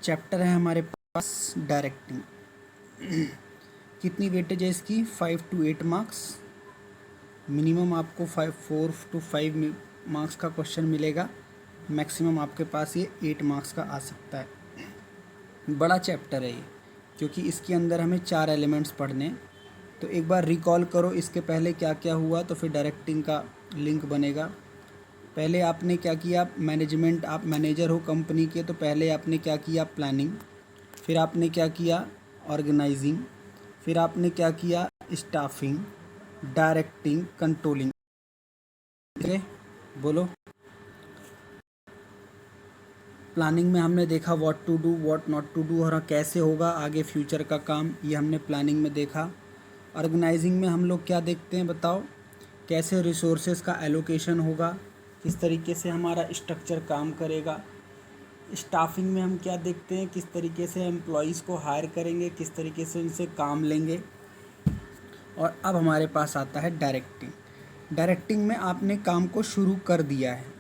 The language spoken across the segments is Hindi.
चैप्टर है हमारे पास डायरेक्टिंग। कितनी वेटेज है इसकी? 5 to 8 मार्क्स। मिनिमम आपको 4 to 5 मार्क्स का क्वेश्चन मिलेगा। मैक्सिमम आपके पास ये 8 मार्क्स का आ सकता है। बड़ा चैप्टर है ये, क्योंकि इसके अंदर हमें 4 एलिमेंट्स पढ़ने। तो एक बार रिकॉल करो इसके पहले क्या क्या हुआ, तो फिर डायरेक्टिंग का लिंक बनेगा। पहले आपने क्या किया? मैनेजमेंट, आप मैनेजर हो कंपनी के, तो पहले आपने क्या किया? प्लानिंग। फिर आपने क्या किया? ऑर्गेनाइजिंग। फिर आपने क्या किया? Staffing, directing, controlling. ठीक है, बोलो। प्लानिंग में हमने देखा what to do, what not to do, और कैसे होगा आगे फ्यूचर का काम, ये हमने प्लानिंग में देखा। ऑर्गेनाइजिंग में हम लोग क्या देखते हैं बताओ? कैसे रिसोर्सेज का एलोकेशन होगा, किस तरीके से हमारा स्ट्रक्चर काम करेगा। स्टाफिंग में हम क्या देखते हैं? किस तरीके से एम्प्लॉयज़ को हायर करेंगे, किस तरीके से उनसे काम लेंगे। और अब हमारे पास आता है डायरेक्टिंग। डायरेक्टिंग में आपने काम को शुरू कर दिया है।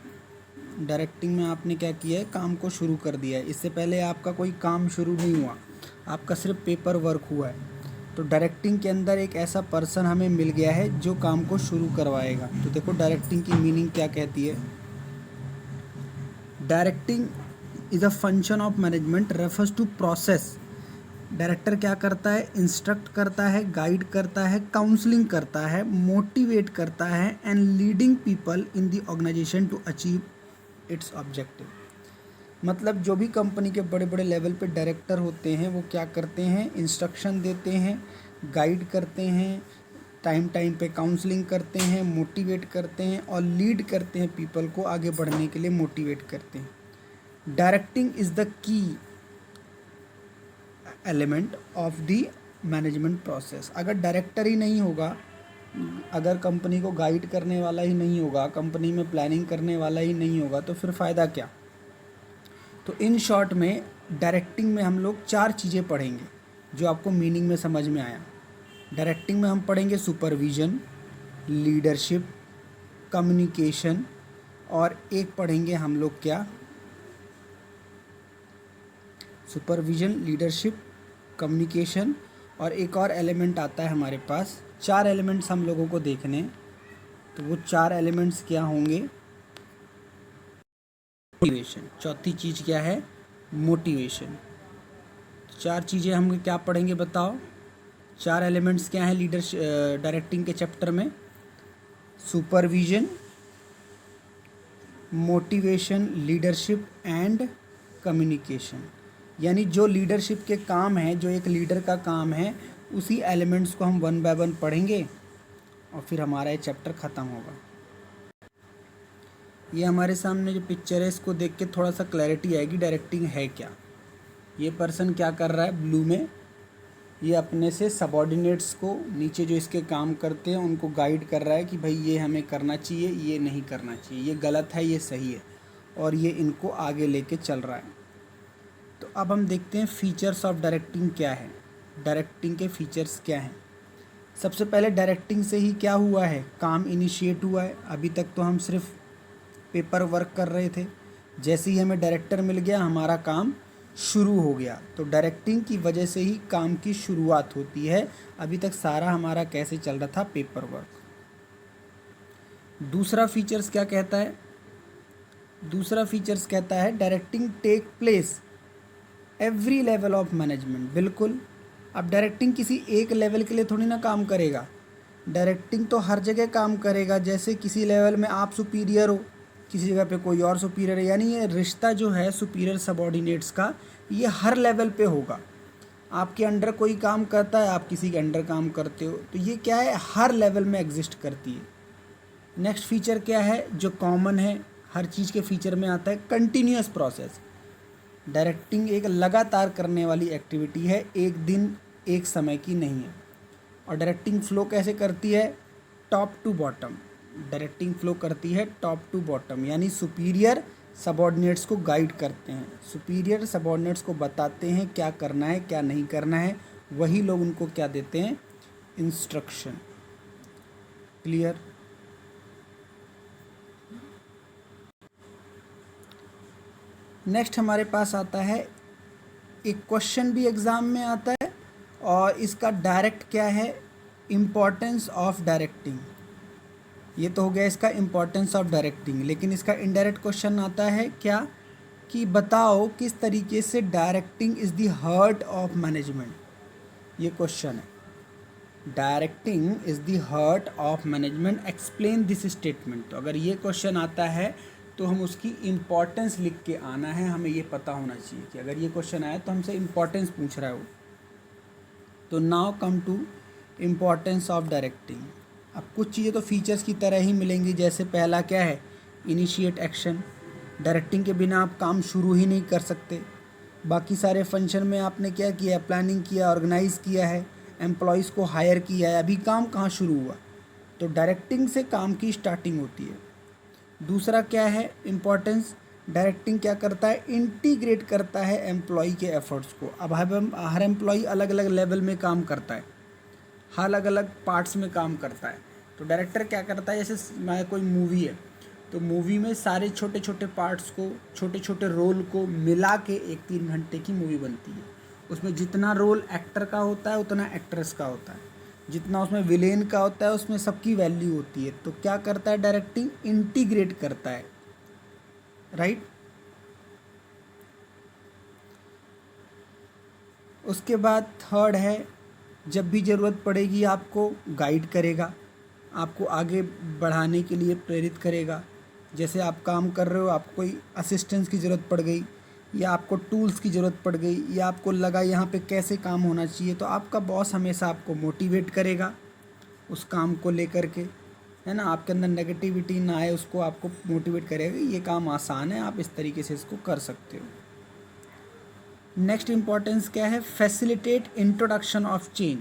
डायरेक्टिंग में आपने क्या किया है? काम को शुरू कर दिया है। इससे पहले आपका कोई काम शुरू नहीं हुआ, आपका सिर्फ पेपर वर्क हुआ है। तो डायरेक्टिंग के अंदर एक ऐसा पर्सन हमें मिल गया है जो काम को शुरू करवाएगा। तो देखो डायरेक्टिंग की मीनिंग क्या कहती है। Directing is a function of management refers to process. Director क्या करता है? इंस्ट्रक्ट करता है, गाइड करता है, काउंसलिंग करता है, मोटिवेट करता है and leading people in the organisation to achieve its objective. मतलब जो भी कंपनी के बड़े बड़े लेवल पे डायरेक्टर होते हैं वो क्या करते हैं? इंस्ट्रक्शन देते हैं, गाइड करते हैं, टाइम टाइम पे काउंसलिंग करते हैं, मोटिवेट करते हैं और लीड करते हैं, पीपल को आगे बढ़ने के लिए मोटिवेट करते हैं। Directing is the key element of the management process. अगर डायरेक्टर ही नहीं होगा, अगर कंपनी को गाइड करने वाला ही नहीं होगा, कंपनी में प्लानिंग करने वाला ही नहीं होगा, तो फिर फ़ायदा क्या? तो इन शॉर्ट में डायरेक्टिंग में हम लोग 4 चीज़ें पढ़ेंगे जो आपको मीनिंग में समझ में आया। डायरेक्टिंग में हम पढ़ेंगे सुपरविज़न, लीडरशिप, कम्युनिकेशन, और एक पढ़ेंगे हम लोग क्या? सुपरविज़न, लीडरशिप, कम्युनिकेशन, और एक और एलिमेंट आता है हमारे पास। 4 एलिमेंट्स हम लोगों को देखने। तो वो 4 एलिमेंट्स क्या होंगे? मोटिवेशन। चौथी चीज़ क्या है? मोटिवेशन। 4 चीज़ें हम क्या पढ़ेंगे बताओ? 4 एलिमेंट्स क्या हैं लीडरशिप डायरेक्टिंग के चैप्टर में? Supervision, motivation, leadership and communication. यानी जो लीडरशिप के काम हैं, जो एक लीडर का काम है, उसी एलिमेंट्स को हम 1 by 1 पढ़ेंगे और फिर हमारा ये चैप्टर ख़त्म होगा। ये हमारे सामने जो पिक्चर है इसको देख के थोड़ा सा क्लैरिटी आएगी डायरेक्टिंग है क्या। ये पर्सन क्या कर रहा है ब्लू में? ये अपने से सबॉर्डिनेट्स को, नीचे जो इसके काम करते हैं उनको गाइड कर रहा है कि भाई ये हमें करना चाहिए, ये नहीं करना चाहिए, ये गलत है, ये सही है, और ये इनको आगे लेके चल रहा है। तो अब हम देखते हैं फीचर्स ऑफ डायरेक्टिंग क्या है। डायरेक्टिंग के फीचर्स क्या हैं? सबसे पहले डायरेक्टिंग से ही क्या हुआ है? काम इनिशिएट हुआ है। अभी तक तो हम सिर्फ पेपर वर्क कर रहे थे, जैसे ही हमें डायरेक्टर मिल गया हमारा काम शुरू हो गया। तो डायरेक्टिंग की वजह से ही काम की शुरुआत होती है। अभी तक सारा हमारा कैसे चल रहा था? Paper work. दूसरा फीचर्स क्या कहता है? दूसरा फीचर्स कहता है directing take place every level of management. बिल्कुल, अब डायरेक्टिंग किसी एक लेवल के लिए थोड़ी ना काम करेगा, डायरेक्टिंग तो हर जगह काम करेगा। जैसे किसी लेवल में आप सुपीरियर हो, किसी जगह पे कोई और सुपीरियर है, यानी ये रिश्ता जो है सुपीरियर सबॉर्डिनेट्स का, ये हर लेवल पे होगा। आपके अंडर कोई काम करता है, आप किसी के अंडर काम करते हो, तो ये क्या है? हर लेवल में एग्जिस्ट करती है। नेक्स्ट फीचर क्या है जो कॉमन है, हर चीज़ के फीचर में आता है? Continuous process. डायरेक्टिंग एक लगातार करने वाली एक्टिविटी है, एक दिन एक समय की नहीं है। और डायरेक्टिंग फ्लो कैसे करती है? Top to bottom. Directing flow करती है टॉप टू बॉटम, यानी सुपीरियर सबॉर्डिनेट्स को गाइड करते हैं, सुपीरियर सबॉर्डिनेट्स को बताते हैं क्या करना है क्या नहीं करना है, वही लोग उनको क्या देते हैं? इंस्ट्रक्शन। क्लियर? नेक्स्ट हमारे पास आता है एक क्वेश्चन भी एग्ज़ाम में आता है, और इसका डायरेक्ट क्या है, इम्पोर्टेंस ऑफ डायरेक्टिंग। ये तो हो गया इसका इम्पोर्टेंस ऑफ डायरेक्टिंग। लेकिन इसका इनडायरेक्ट क्वेश्चन आता है क्या, कि बताओ किस तरीके से directing is the heart of management. ये क्वेश्चन है, directing is the heart of management, explain this statement. तो अगर ये क्वेश्चन आता है तो हम उसकी इम्पोर्टेंस लिख के आना है, हमें ये पता होना चाहिए कि अगर ये क्वेश्चन आया तो हमसे इम्पोर्टेंस पूछ रहा है वो। तो now come to importance of directing. अब कुछ चीज़ें तो फीचर्स की तरह ही मिलेंगी, जैसे पहला क्या है, इनिशिएट एक्शन। डायरेक्टिंग के बिना आप काम शुरू ही नहीं कर सकते। बाकी सारे फंक्शन में आपने क्या किया, प्लानिंग किया, ऑर्गेनाइज़ किया है, एम्प्लॉयज़ को हायर किया है, अभी काम कहाँ शुरू हुआ। तो डायरेक्टिंग से काम की स्टार्टिंग होती है। दूसरा क्या है इम्पोर्टेंस, डायरेक्टिंग क्या करता है, इंटीग्रेट करता है एम्प्लॉय के एफर्ट्स को। अब हर एम्प्लॉय अलग अलग लेवल में काम करता है, हर अलग अलग पार्ट्स में काम करता है। तो डायरेक्टर क्या करता है, जैसे कोई मूवी है तो मूवी में सारे छोटे छोटे पार्ट्स को, छोटे छोटे रोल को मिला के एक 3 घंटे की मूवी बनती है। उसमें जितना रोल एक्टर का होता है उतना एक्ट्रेस का होता है, जितना उसमें विलेन का होता है उसमें सबकी वैल्यू होती है। तो क्या करता है डायरेक्टिंग, इंटीग्रेट करता है, राइट। उसके बाद थर्ड है, जब भी ज़रूरत पड़ेगी आपको गाइड करेगा, आपको आगे बढ़ाने के लिए प्रेरित करेगा। जैसे आप काम कर रहे हो, आपको कोई असिस्टेंस की ज़रूरत पड़ गई, या आपको टूल्स की ज़रूरत पड़ गई, या आपको लगा यहाँ पे कैसे काम होना चाहिए, तो आपका बॉस हमेशा आपको मोटिवेट करेगा उस काम को लेकर के, है ना। आपके अंदर नेगेटिविटी ना आए, उसको आपको मोटिवेट करेगा, ये काम आसान है, आप इस तरीके से इसको कर सकते हो। नेक्स्ट इम्पॉर्टेंस क्या है, फैसिलिटेट इंट्रोडक्शन ऑफ चेंज।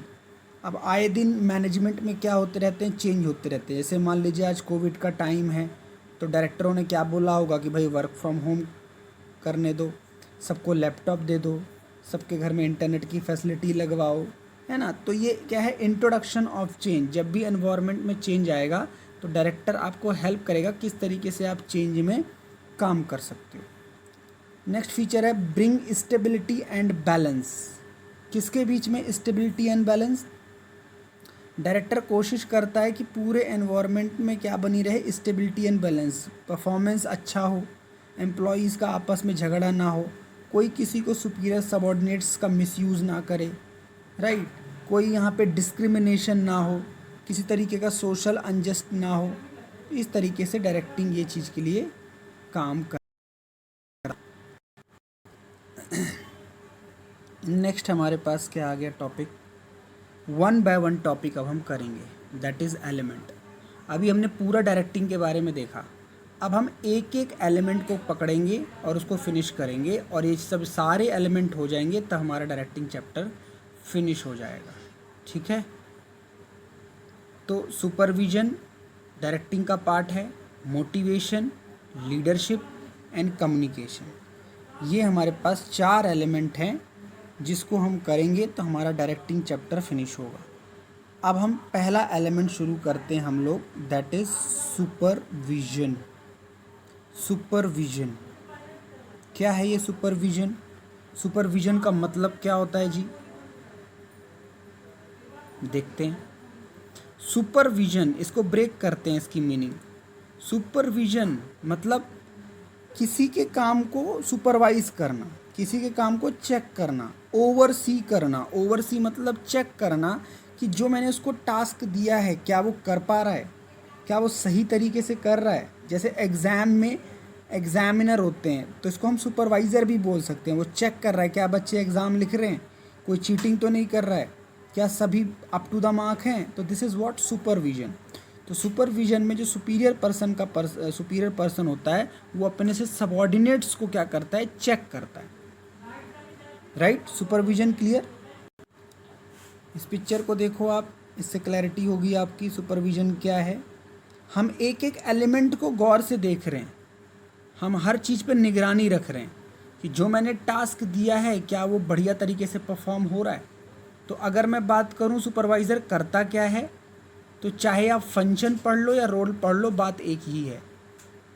अब आए दिन मैनेजमेंट में क्या होते रहते हैं, चेंज होते रहते हैं। जैसे मान लीजिए आज कोविड का टाइम है, तो डायरेक्टरों ने क्या बोला होगा कि भाई वर्क फ्रॉम होम करने दो, सबको लैपटॉप दे दो, सबके घर में इंटरनेट की फैसिलिटी लगवाओ, है ना। तो ये क्या है, इंट्रोडक्शन ऑफ चेंज। जब भी एनवायरनमेंट में चेंज आएगा तो डायरेक्टर आपको हेल्प करेगा किस तरीके से आप चेंज में काम कर सकते हो। नेक्स्ट फीचर है ब्रिंग स्टेबिलिटी एंड बैलेंस। किसके बीच में स्टेबिलिटी एंड बैलेंस, डायरेक्टर कोशिश करता है कि पूरे एनवायरनमेंट में क्या बनी रहे, स्टेबिलिटी एंड बैलेंस, परफॉर्मेंस अच्छा हो, एम्प्लॉयज़ का आपस में झगड़ा ना हो, कोई किसी को सुपीरियर सबॉर्डिनेट्स का मिसयूज़ ना करे, राइट, कोई यहाँ पे डिस्क्रिमिनेशन ना हो, किसी तरीके का सोशल अनजस्ट ना हो। इस तरीके से डायरेक्टिंग ये चीज़ के लिए काम कर। नेक्स्ट हमारे पास क्या आ गया टॉपिक, 1 बाय 1 टॉपिक अब हम करेंगे, दैट इज़ एलिमेंट। अभी हमने पूरा डायरेक्टिंग के बारे में देखा, अब हम एक एक एलिमेंट को पकड़ेंगे और उसको फिनिश करेंगे, और ये सब सारे एलिमेंट हो जाएंगे तब हमारा डायरेक्टिंग चैप्टर फिनिश हो जाएगा, ठीक है। तो सुपरविजन डायरेक्टिंग का पार्ट है, मोटिवेशन, लीडरशिप एंड कम्युनिकेशन। ये हमारे पास 4 एलिमेंट हैं जिसको हम करेंगे तो हमारा डायरेक्टिंग चैप्टर फिनिश होगा। अब हम पहला एलिमेंट शुरू करते हैं हम लोग, दैट इज़ सुपरविजन। सुपरविजन क्या है, ये सुपरविजन, सुपरविजन का मतलब क्या होता है जी, देखते हैं। सुपरविजन, इसको ब्रेक करते हैं, इसकी मीनिंग। सुपरविजन मतलब किसी के काम को सुपरवाइज करना, किसी के काम को चेक करना, ओवरसी करना। ओवरसी मतलब चेक करना कि जो मैंने उसको टास्क दिया है क्या वो कर पा रहा है, क्या वो सही तरीके से कर रहा है। जैसे एग्ज़ाम में एग्जामिनर होते हैं तो इसको हम सुपरवाइज़र भी बोल सकते हैं। वो चेक कर रहा है क्या बच्चे एग्ज़ाम लिख रहे हैं, कोई चीटिंग तो नहीं कर रहा है, क्या सभी अप टू द मार्क हैं। तो दिस इज़ व्हाट सुपरविजन। तो सुपरविजन में जो सुपीरियर पर्सन होता है वो अपने से सबऑर्डिनेट्स को क्या करता है, चेक करता है, राइट। Supervision clear. इस पिक्चर को देखो आप, इससे क्लैरिटी होगी आपकी सुपरविजन क्या है। हम एक एक एलिमेंट को गौर से देख रहे हैं, हम हर चीज़ पर निगरानी रख रहे हैं कि जो मैंने टास्क दिया है क्या वो बढ़िया तरीके से परफॉर्म हो रहा है। तो अगर मैं बात करूं सुपरवाइज़र करता क्या है, तो चाहे आप फंक्शन पढ़ लो या रोल पढ़ लो, बात एक ही है।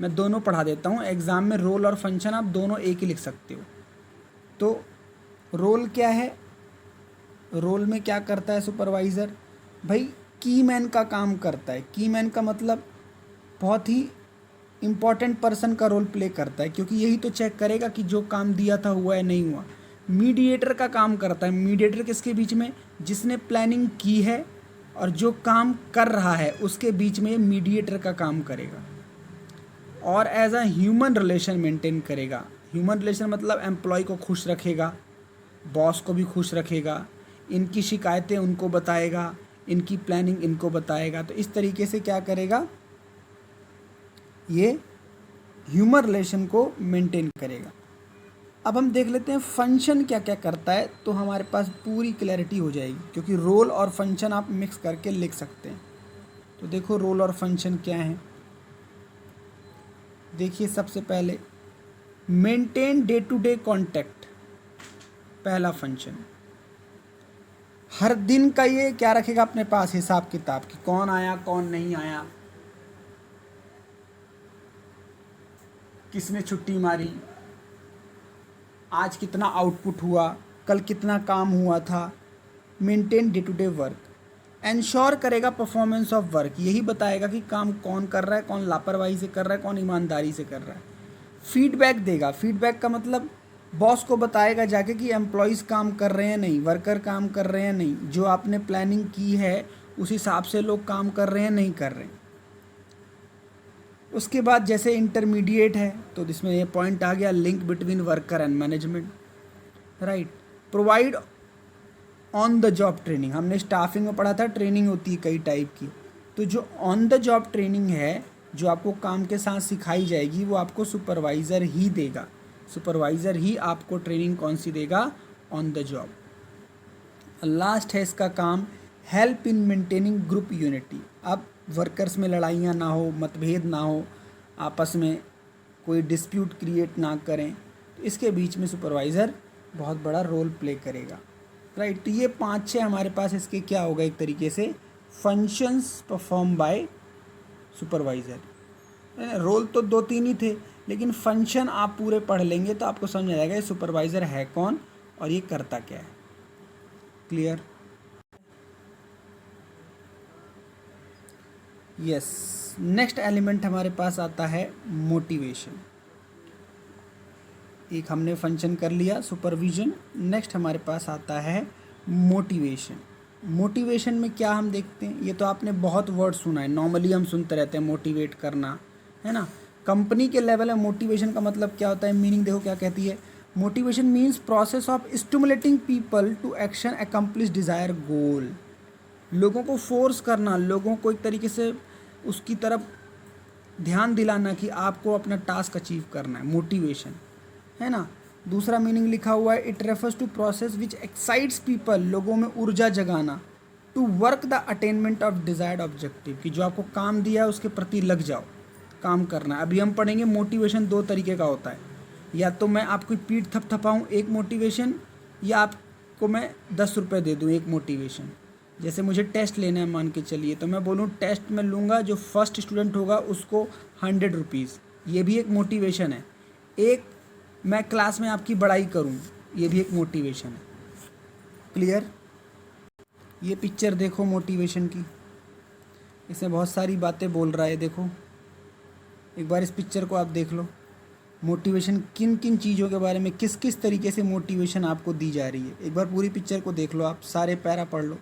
मैं दोनों पढ़ा देता हूं, एग्ज़ाम में रोल और फंक्शन आप दोनों एक ही लिख सकते हो। तो रोल क्या है, रोल में क्या करता है सुपरवाइज़र? भाई की मैन का काम करता है। की मैन का मतलब बहुत ही इम्पॉर्टेंट पर्सन का रोल प्ले करता है, क्योंकि यही तो चेक करेगा कि जो काम दिया था हुआ है नहीं हुआ। मीडिएटर का काम करता है। मीडिएटर किसके बीच में? जिसने प्लानिंग की है और जो काम कर रहा है उसके बीच में मीडिएटर का काम करेगा। और as a human relation maintain करेगा। ह्यूमन रिलेशन मतलब एम्प्लॉय को खुश रखेगा, बॉस को भी खुश रखेगा, इनकी शिकायतें उनको बताएगा, इनकी प्लानिंग इनको बताएगा। तो इस तरीके से क्या करेगा, ये ह्यूमन रिलेशन को मेंटेन करेगा। अब हम देख लेते हैं फंक्शन क्या क्या करता है, तो हमारे पास पूरी क्लैरिटी हो जाएगी, क्योंकि रोल और फंक्शन आप मिक्स करके लिख सकते हैं। तो देखो रोल और फंक्शन क्या है। देखिए सबसे पहले maintain day to day contact, पहला फंक्शन। हर दिन का ये क्या रखेगा अपने पास, हिसाब किताब कि कौन आया कौन नहीं आया, किसने छुट्टी मारी, आज कितना आउटपुट हुआ, कल कितना काम हुआ था। Maintain day to day work, ensure करेगा परफॉर्मेंस ऑफ वर्क, यही बताएगा कि काम कौन कर रहा है, कौन लापरवाही से कर रहा है, कौन ईमानदारी से कर रहा है। फीडबैक देगा, फीडबैक का मतलब बॉस को बताएगा जाके कि एम्प्लॉयज़ काम कर रहे हैं नहीं, वर्कर काम कर रहे हैं नहीं, जो आपने प्लानिंग की है उस हिसाब से लोग काम कर रहे हैं नहीं कर रहे हैं। उसके बाद जैसे इंटरमीडिएट है तो इसमें ये पॉइंट आ गया, link between worker and management, right. Provide on the job training, हमने स्टाफिंग में पढ़ा था ट्रेनिंग होती है कई टाइप की, तो जो ऑन द जॉब ट्रेनिंग है, जो आपको काम के साथ सिखाई जाएगी, वो आपको सुपरवाइज़र ही देगा। सुपरवाइज़र ही आपको ट्रेनिंग कौन सी देगा, ऑन द जॉब। लास्ट है इसका काम, help in maintaining group unity. अब वर्कर्स में लड़ाइयाँ ना हो, मतभेद ना हो, आपस में कोई डिस्प्यूट क्रिएट ना करें, तो इसके बीच में सुपरवाइज़र बहुत बड़ा रोल प्ले करेगा, राइट। तो ये 5-6 हमारे पास इसके क्या होगा, एक तरीके से functions perform by supervisor. Role तो 2-3 ही थे, लेकिन फंक्शन आप पूरे पढ़ लेंगे तो आपको समझ आ जाएगा ये सुपरवाइज़र है कौन और ये करता क्या है। क्लियर? यस। नेक्स्ट एलिमेंट हमारे पास आता है मोटिवेशन। एक हमने फंक्शन कर लिया सुपरविजन, नेक्स्ट हमारे पास आता है मोटिवेशन। मोटिवेशन में क्या हम देखते हैं, ये तो आपने बहुत वर्ड सुना है, नॉर्मली हम सुनते रहते हैं मोटिवेट करना, है ना। कंपनी के लेवल में मोटिवेशन का मतलब क्या होता है, मीनिंग देखो क्या कहती है। Motivation means process of stimulating people to action accomplish desire goal. लोगों को फोर्स करना, लोगों को एक तरीके से उसकी तरफ ध्यान दिलाना कि आपको अपना टास्क अचीव करना है, मोटिवेशन, है ना। दूसरा मीनिंग लिखा हुआ है, it refers to process which excites people, लोगों में ऊर्जा जगाना, to work the attainment of desired objective, कि जो आपको काम दिया है उसके प्रति लग जाओ, काम करना है। अभी हम पढ़ेंगे मोटिवेशन 2 तरीके का होता है, या तो मैं आपकी पीठ थपथपाऊँ एक मोटिवेशन, या आपको मैं 10 रुपये दे दूँ एक मोटिवेशन। जैसे मुझे टेस्ट लेना है मान के चलिए, तो मैं बोलूँ टेस्ट में लूँगा, जो फर्स्ट स्टूडेंट होगा उसको 100 रुपीज़, ये भी एक मोटिवेशन है। एक मैं क्लास में आपकी बड़ाई करूं, ये भी एक मोटिवेशन है। क्लियर? ये पिक्चर देखो मोटिवेशन की, इसमें बहुत सारी बातें बोल रहा है, देखो एक बार इस पिक्चर को आप देख लो। मोटिवेशन किन किन चीज़ों के बारे में, किस किस तरीके से मोटिवेशन आपको दी जा रही है, एक बार पूरी पिक्चर को देख लो, आप सारे पैरा पढ़ लो।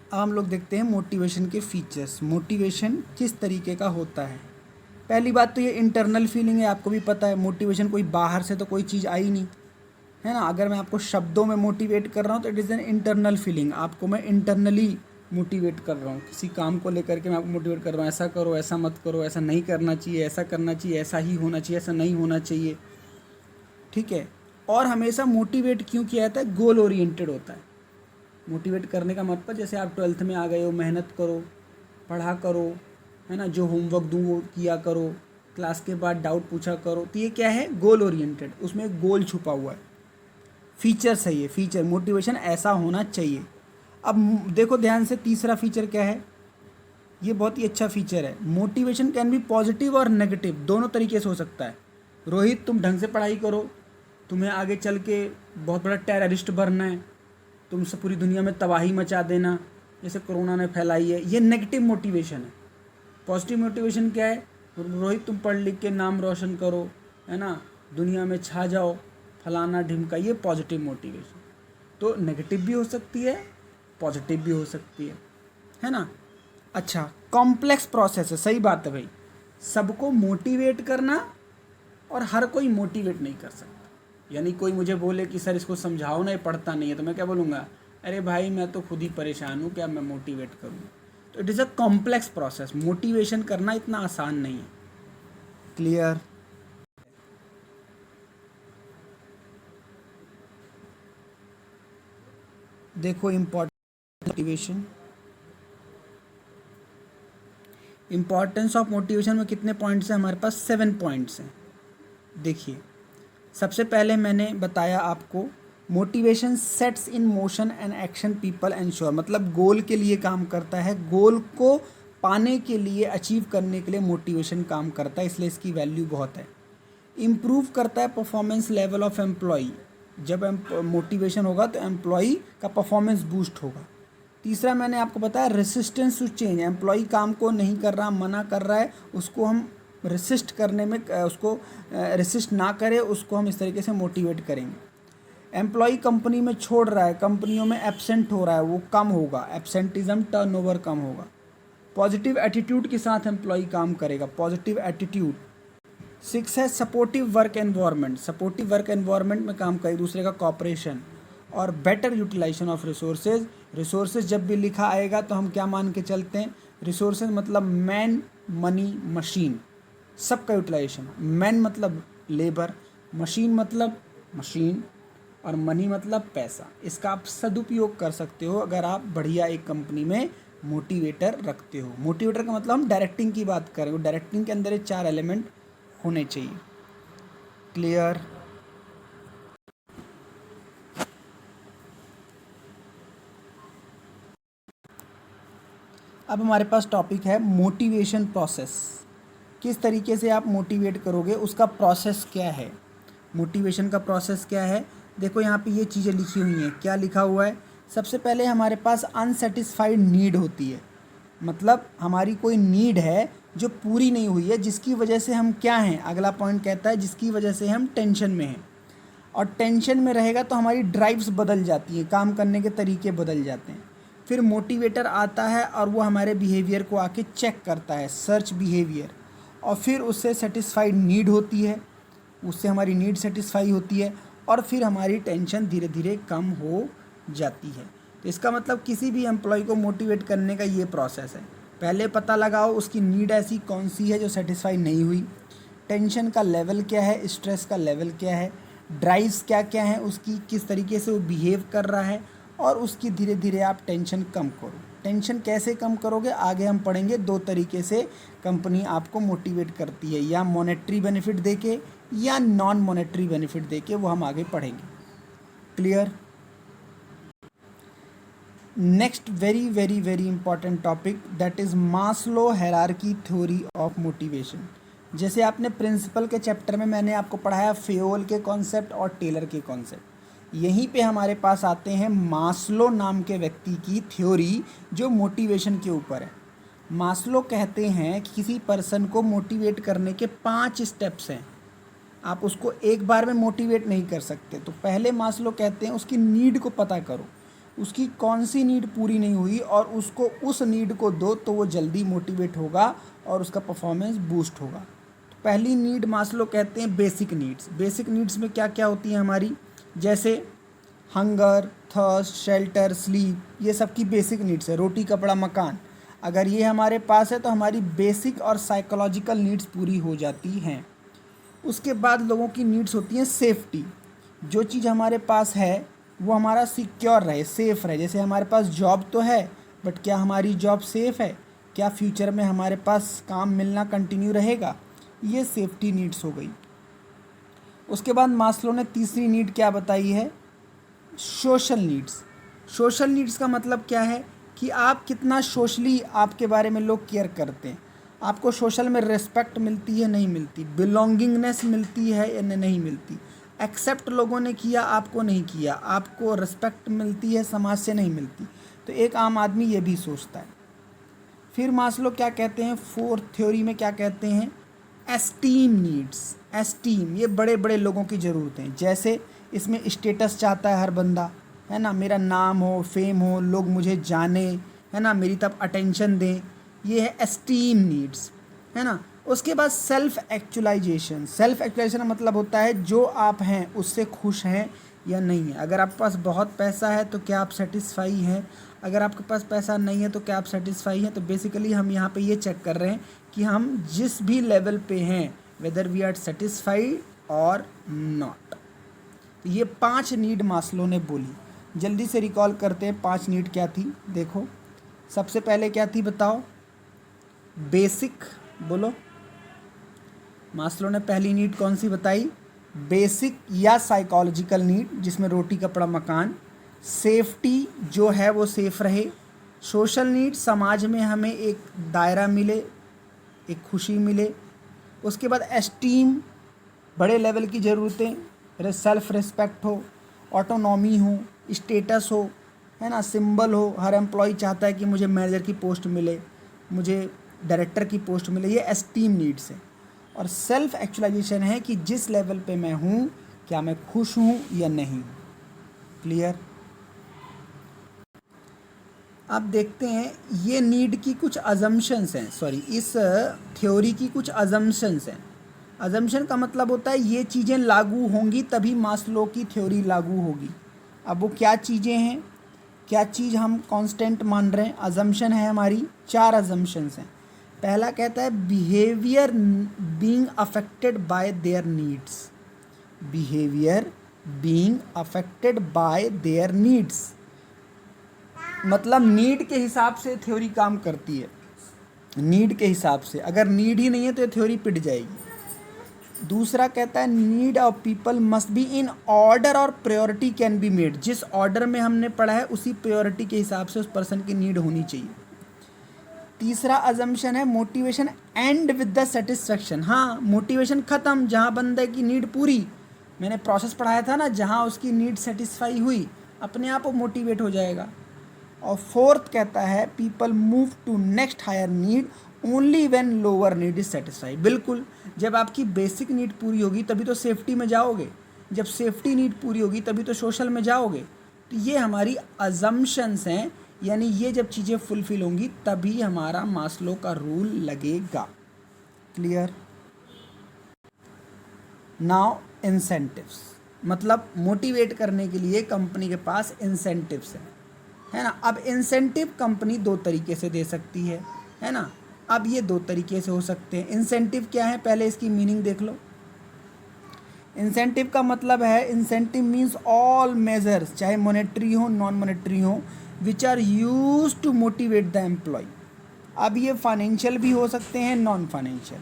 अब हम लोग देखते हैं मोटिवेशन के फीचर्स, मोटिवेशन किस तरीके का होता है। पहली बात तो ये इंटरनल फीलिंग है, आपको भी पता है मोटिवेशन कोई बाहर से तो कोई चीज़ आई नहीं, है ना। अगर मैं आपको शब्दों में मोटिवेट कर रहा हूँ तो it is an internal feeling, आपको मैं इंटरनली मोटिवेट कर रहा हूँ, किसी काम को लेकर के मैं आपको मोटिवेट कर रहा हूँ, ऐसा करो, ऐसा मत करो, ऐसा नहीं करना चाहिए, ऐसा करना चाहिए, ऐसा ही होना चाहिए, ऐसा नहीं होना चाहिए, ठीक है। और हमेशा मोटिवेट क्यों किया जाता है, गोल ओरिएंटेड होता है। मोटिवेट करने का मतलब जैसे आप 12th में आ गए हो, मेहनत करो, पढ़ा करो, है ना, जो होमवर्क दूँ वो किया करो, क्लास के बाद डाउट पूछा करो, तो ये क्या है, गोल ओरिएंटेड, उसमें एक गोल छुपा हुआ है। फीचर्स है ये, फीचर मोटिवेशन ऐसा होना चाहिए। अब देखो ध्यान से, तीसरा फीचर क्या है, ये बहुत ही अच्छा फीचर है। मोटिवेशन कैन बी पॉजिटिव और नेगेटिव, दोनों तरीके से हो सकता है। रोहित तुम ढंग से पढ़ाई करो, तुम्हें आगे चल के बहुत बड़ा टेररिस्ट बनना है, तुमसे पूरी दुनिया में तबाही मचा देना जैसे कोरोना ने फैलाई है, ये नेगेटिव मोटिवेशन है। पॉजिटिव मोटिवेशन क्या है? रोहित तुम पढ़ लिख के नाम रोशन करो, है ना, दुनिया में छा जाओ, फलाना ढिमका, ये पॉजिटिव मोटिवेशन। तो नेगेटिव भी हो सकती है, पॉजिटिव भी हो सकती है ना। अच्छा, कॉम्प्लेक्स प्रोसेस है, सही बात है भाई। सबको मोटिवेट करना और हर कोई मोटिवेट नहीं कर सकता। यानी कोई मुझे बोले कि सर इसको समझाओ ना, ये पढ़ता नहीं है, तो मैं क्या बोलूँगा, अरे भाई मैं तो खुद ही परेशान हूँ, क्या मैं मोटिवेट करूँ। तो it is a complex process, motivation करना इतना आसान नहीं है। क्लियर? देखो important motivation, importance of motivation में कितने पॉइंट्स हैं हमारे पास? 7 पॉइंट्स हैं। देखिए, सबसे पहले मैंने बताया आपको, motivation sets in motion and action people ensure, मतलब गोल के लिए काम करता है, गोल को पाने के लिए, अचीव करने के लिए मोटिवेशन काम करता है, इसलिए इसकी वैल्यू बहुत है। इम्प्रूव करता है परफॉर्मेंस लेवल ऑफ एम्प्लॉई, जब मोटिवेशन होगा तो एम्प्लॉई का परफॉर्मेंस बूस्ट होगा। तीसरा मैंने आपको बताया रेसिस्टेंस टू चेंज, एम्प्लॉई काम को नहीं कर रहा, मना कर रहा है, उसको हम रेसिस्ट करने में, उसको रेसिस्ट ना करे, उसको हम इस तरीके से मोटिवेट करेंगे। एम्प्लॉई कंपनी में छोड़ रहा है, कंपनियों में एब्सेंट हो रहा है, वो कम होगा, एब्सेंटिज्म टर्नओवर कम होगा। पॉजिटिव एटीट्यूड के साथ एम्प्लॉई काम करेगा, पॉजिटिव एटीट्यूड। 6 है supportive work environment, supportive work environment में काम करे, दूसरे का कॉपरेशन और better utilisation of resources. Resources जब भी लिखा आएगा तो हम क्या मान के चलते हैं? रिसोर्सेज मतलब मैन, मनी, मशीन, सबका यूटिलाइजेशन। मैन मतलब लेबर, मशीन मतलब मशीन, और मनी मतलब पैसा। इसका आप सदुपयोग कर सकते हो अगर आप बढ़िया एक कंपनी में मोटिवेटर रखते हो। मोटिवेटर का मतलब हम डायरेक्टिंग की बात कर रहे हो, डायरेक्टिंग के अंदर ये 4 एलिमेंट होने चाहिए। क्लियर? अब हमारे पास टॉपिक है मोटिवेशन प्रोसेस, किस तरीके से आप मोटिवेट करोगे, उसका प्रोसेस क्या है, मोटिवेशन का प्रोसेस क्या है। देखो यहाँ पे ये चीज़ें लिखी हुई हैं, क्या लिखा हुआ है? सबसे पहले हमारे पास अनसेटिस्फाइड नीड होती है, मतलब हमारी कोई नीड है जो पूरी नहीं हुई है, जिसकी वजह से हम क्या हैं, अगला पॉइंट कहता है जिसकी वजह से हम टेंशन में हैं। और टेंशन में रहेगा तो हमारी ड्राइव्स बदल जाती हैं, काम करने के तरीके बदल जाते हैं। फिर मोटिवेटर आता है और वो हमारे बिहेवियर को आके चेक करता है, सर्च बिहेवियर, और फिर उससे सेटिस्फाइड नीड होती है, उससे हमारी नीड सेटिस्फाई होती है, और फिर हमारी टेंशन धीरे धीरे कम हो जाती है। तो इसका मतलब किसी भी एम्प्लॉय को मोटिवेट करने का ये प्रोसेस है। पहले पता लगाओ उसकी नीड ऐसी कौन सी है जो सेटिस्फाई नहीं हुई, टेंशन का लेवल क्या है, स्ट्रेस का लेवल क्या है, ड्राइव्स क्या क्या है उसकी, किस तरीके से वो बिहेव कर रहा है, और उसकी धीरे धीरे आप टेंशन कम करो। टेंशन कैसे कम करोगे आगे हम पढ़ेंगे। 2 तरीके से कंपनी आपको मोटिवेट करती है, या मॉनेटरी बेनिफिट देके या नॉन मॉनेटरी बेनिफिट देके, वो हम आगे पढ़ेंगे। Clear? Next very very very important topic, that is Maslow hierarchy theory of motivation. जैसे आपने प्रिंसिपल के चैप्टर में मैंने आपको पढ़ाया फेयोल के कॉन्सेप्ट और टेलर के कॉन्सेप्ट, यहीं पे हमारे पास आते हैं मास्लो नाम के व्यक्ति की थ्योरी जो मोटिवेशन के ऊपर है। मास्लो कहते हैं कि किसी पर्सन को मोटिवेट करने के 5 स्टेप्स हैं, आप उसको एक बार में मोटिवेट नहीं कर सकते। तो पहले मास्लो कहते हैं उसकी नीड को पता करो, उसकी कौन सी नीड पूरी नहीं हुई, और उसको उस नीड को दो तो वो जल्दी मोटिवेट होगा और उसका परफॉर्मेंस बूस्ट होगा। तो पहली नीड मास्लो कहते हैं बेसिक नीड्स। बेसिक नीड्स में क्या क्या होती हैं हमारी, जैसे हंगर, थर्स्ट, शेल्टर, स्लीप, ये सब की बेसिक नीड्स है, रोटी कपड़ा मकान। अगर ये हमारे पास है तो हमारी बेसिक और साइकोलॉजिकल नीड्स पूरी हो जाती हैं। उसके बाद लोगों की नीड्स होती हैं सेफ्टी, जो चीज़ हमारे पास है वो हमारा सिक्योर रहे, सेफ़ रहे। जैसे हमारे पास जॉब तो है, बट क्या हमारी जॉब सेफ़ है, क्या फ्यूचर में हमारे पास काम मिलना कंटिन्यू रहेगा, ये सेफ्टी नीड्स हो गई। उसके बाद मास्लो ने तीसरी नीड क्या बताई है, सोशल नीड्स। सोशल नीड्स का मतलब क्या है कि आप कितना सोशली आपके बारे में लोग केयर करते हैं, आपको सोशल में रिस्पेक्ट मिलती है नहीं मिलती, बिलोंगिंगनेस मिलती है या नहीं मिलती, एक्सेप्ट लोगों ने किया, आपको नहीं किया, आपको रिस्पेक्ट मिलती है, समाज से नहीं मिलती। तो एक आम आदमी ये भी सोचता है। फिर मास्लो क्या कहते हैं, फोर्थ थ्योरी में क्या कहते हैं, एस्टीम नीड्स। एस्टीम ये बड़े बड़े लोगों की ज़रूरतें, जैसे इसमें स्टेटस चाहता है हर बंदा, है ना, मेरा नाम हो, फेम हो, लोग मुझे जाने, है ना, मेरी तरफ अटेंशन दें, ये है एस्टीम नीड्स, है ना। उसके बाद सेल्फ एक्चुअलाइजेशन। सेल्फ एक्चुअलाइजेशन का मतलब होता है जो आप हैं उससे खुश हैं या नहीं है। अगर आपके पास बहुत पैसा है तो क्या आप सेटिस्फाई हैं, अगर आपके पास पैसा नहीं है तो क्या आप सेटिस्फाई हैं। तो बेसिकली हम यहाँ पे ये चेक कर रहे हैं कि हम जिस भी लेवल पे हैं वेदर वी आर सेटिस्फाइड और नॉट। तो ये 5 नीड मास्लो ने बोली। जल्दी से रिकॉल करते हैं 5 नीड क्या थी। देखो सबसे पहले क्या थी बताओ, बेसिक, बोलो मास्लो ने पहली नीड कौन सी बताई, बेसिक या साइकोलॉजिकल नीड, जिसमें रोटी कपड़ा मकान। सेफ्टी जो है वो सेफ रहे। सोशल नीड, समाज में हमें एक दायरा मिले, एक खुशी मिले। उसके बाद एस्टीम, बड़े लेवल की ज़रूरतें, सेल्फ रिस्पेक्ट हो, ऑटोनॉमी हो, स्टेटस हो, है ना, सिंबल हो। हर एम्प्लॉय चाहता है कि मुझे मैनेजर की पोस्ट मिले, मुझे डायरेक्टर की पोस्ट मिले, ये एस्टीम नीड्स है। और सेल्फ एक्चुअलाइजेशन है कि जिस लेवल पे मैं हूँ क्या मैं खुश हूँ या नहीं। क्लियर। अब देखते हैं ये नीड की कुछ अजम्पशंस हैं, सॉरी इस थ्योरी की कुछ अजम्पशंस हैं। अजम्पशन का मतलब होता है ये चीज़ें लागू होंगी तभी मास्लो की थ्योरी लागू होगी। अब वो क्या चीज़ें हैं, क्या चीज़ हम कांस्टेंट मान रहे हैं। अजम्पशन है हमारी 4 अजम्पशंस हैं। पहला कहता है behaviour being affected by there needs. Behaviour being affected by there needs मतलब नीड के हिसाब से थ्योरी काम करती है। नीड के हिसाब से, अगर नीड ही नहीं है तो ये थ्योरी पिट जाएगी। दूसरा कहता है need of people must be in order और प्रायोरिटी कैन बी मेड। जिस ऑर्डर में हमने पढ़ा है उसी प्रायोरिटी के हिसाब से उस पर्सन की नीड होनी चाहिए। तीसरा अजम्पशन है motivation and with the satisfaction. हाँ, मोटिवेशन ख़त्म जहाँ बंदे की नीड पूरी, मैंने प्रोसेस पढ़ाया था ना, जहाँ उसकी नीड सेटिस्फाई हुई अपने आप वो मोटिवेट हो जाएगा। और फोर्थ कहता है people move to next higher need only when lower need is satisfied. बिल्कुल, जब आपकी बेसिक नीड पूरी होगी तभी तो सेफ्टी में जाओगे, जब सेफ्टी नीड पूरी होगी तभी तो सोशल में जाओगे। तो ये हमारी अजम्पशंस हैं, यानी ये जब चीज़ें फुलफिल होंगी तभी हमारा मास्लो का रूल लगेगा। क्लियर। नाउ इंसेंटिव्स, मतलब मोटिवेट करने के लिए कंपनी के पास इंसेंटिव्स हैं, है ना। अब इंसेंटिव कंपनी 2 तरीके से दे सकती है ना। अब ये 2 तरीके से हो सकते हैं। इंसेंटिव क्या है, पहले इसकी मीनिंग देख लो। इंसेंटिव का मतलब है, इंसेंटिव मीन्स ऑल मेजर्स, चाहे मॉनेटरी हो नॉन मॉनेटरी हो, which are use to motivate the employee. अब ये फाइनेंशियल भी हो सकते हैं, नॉन फाइनेंशियल।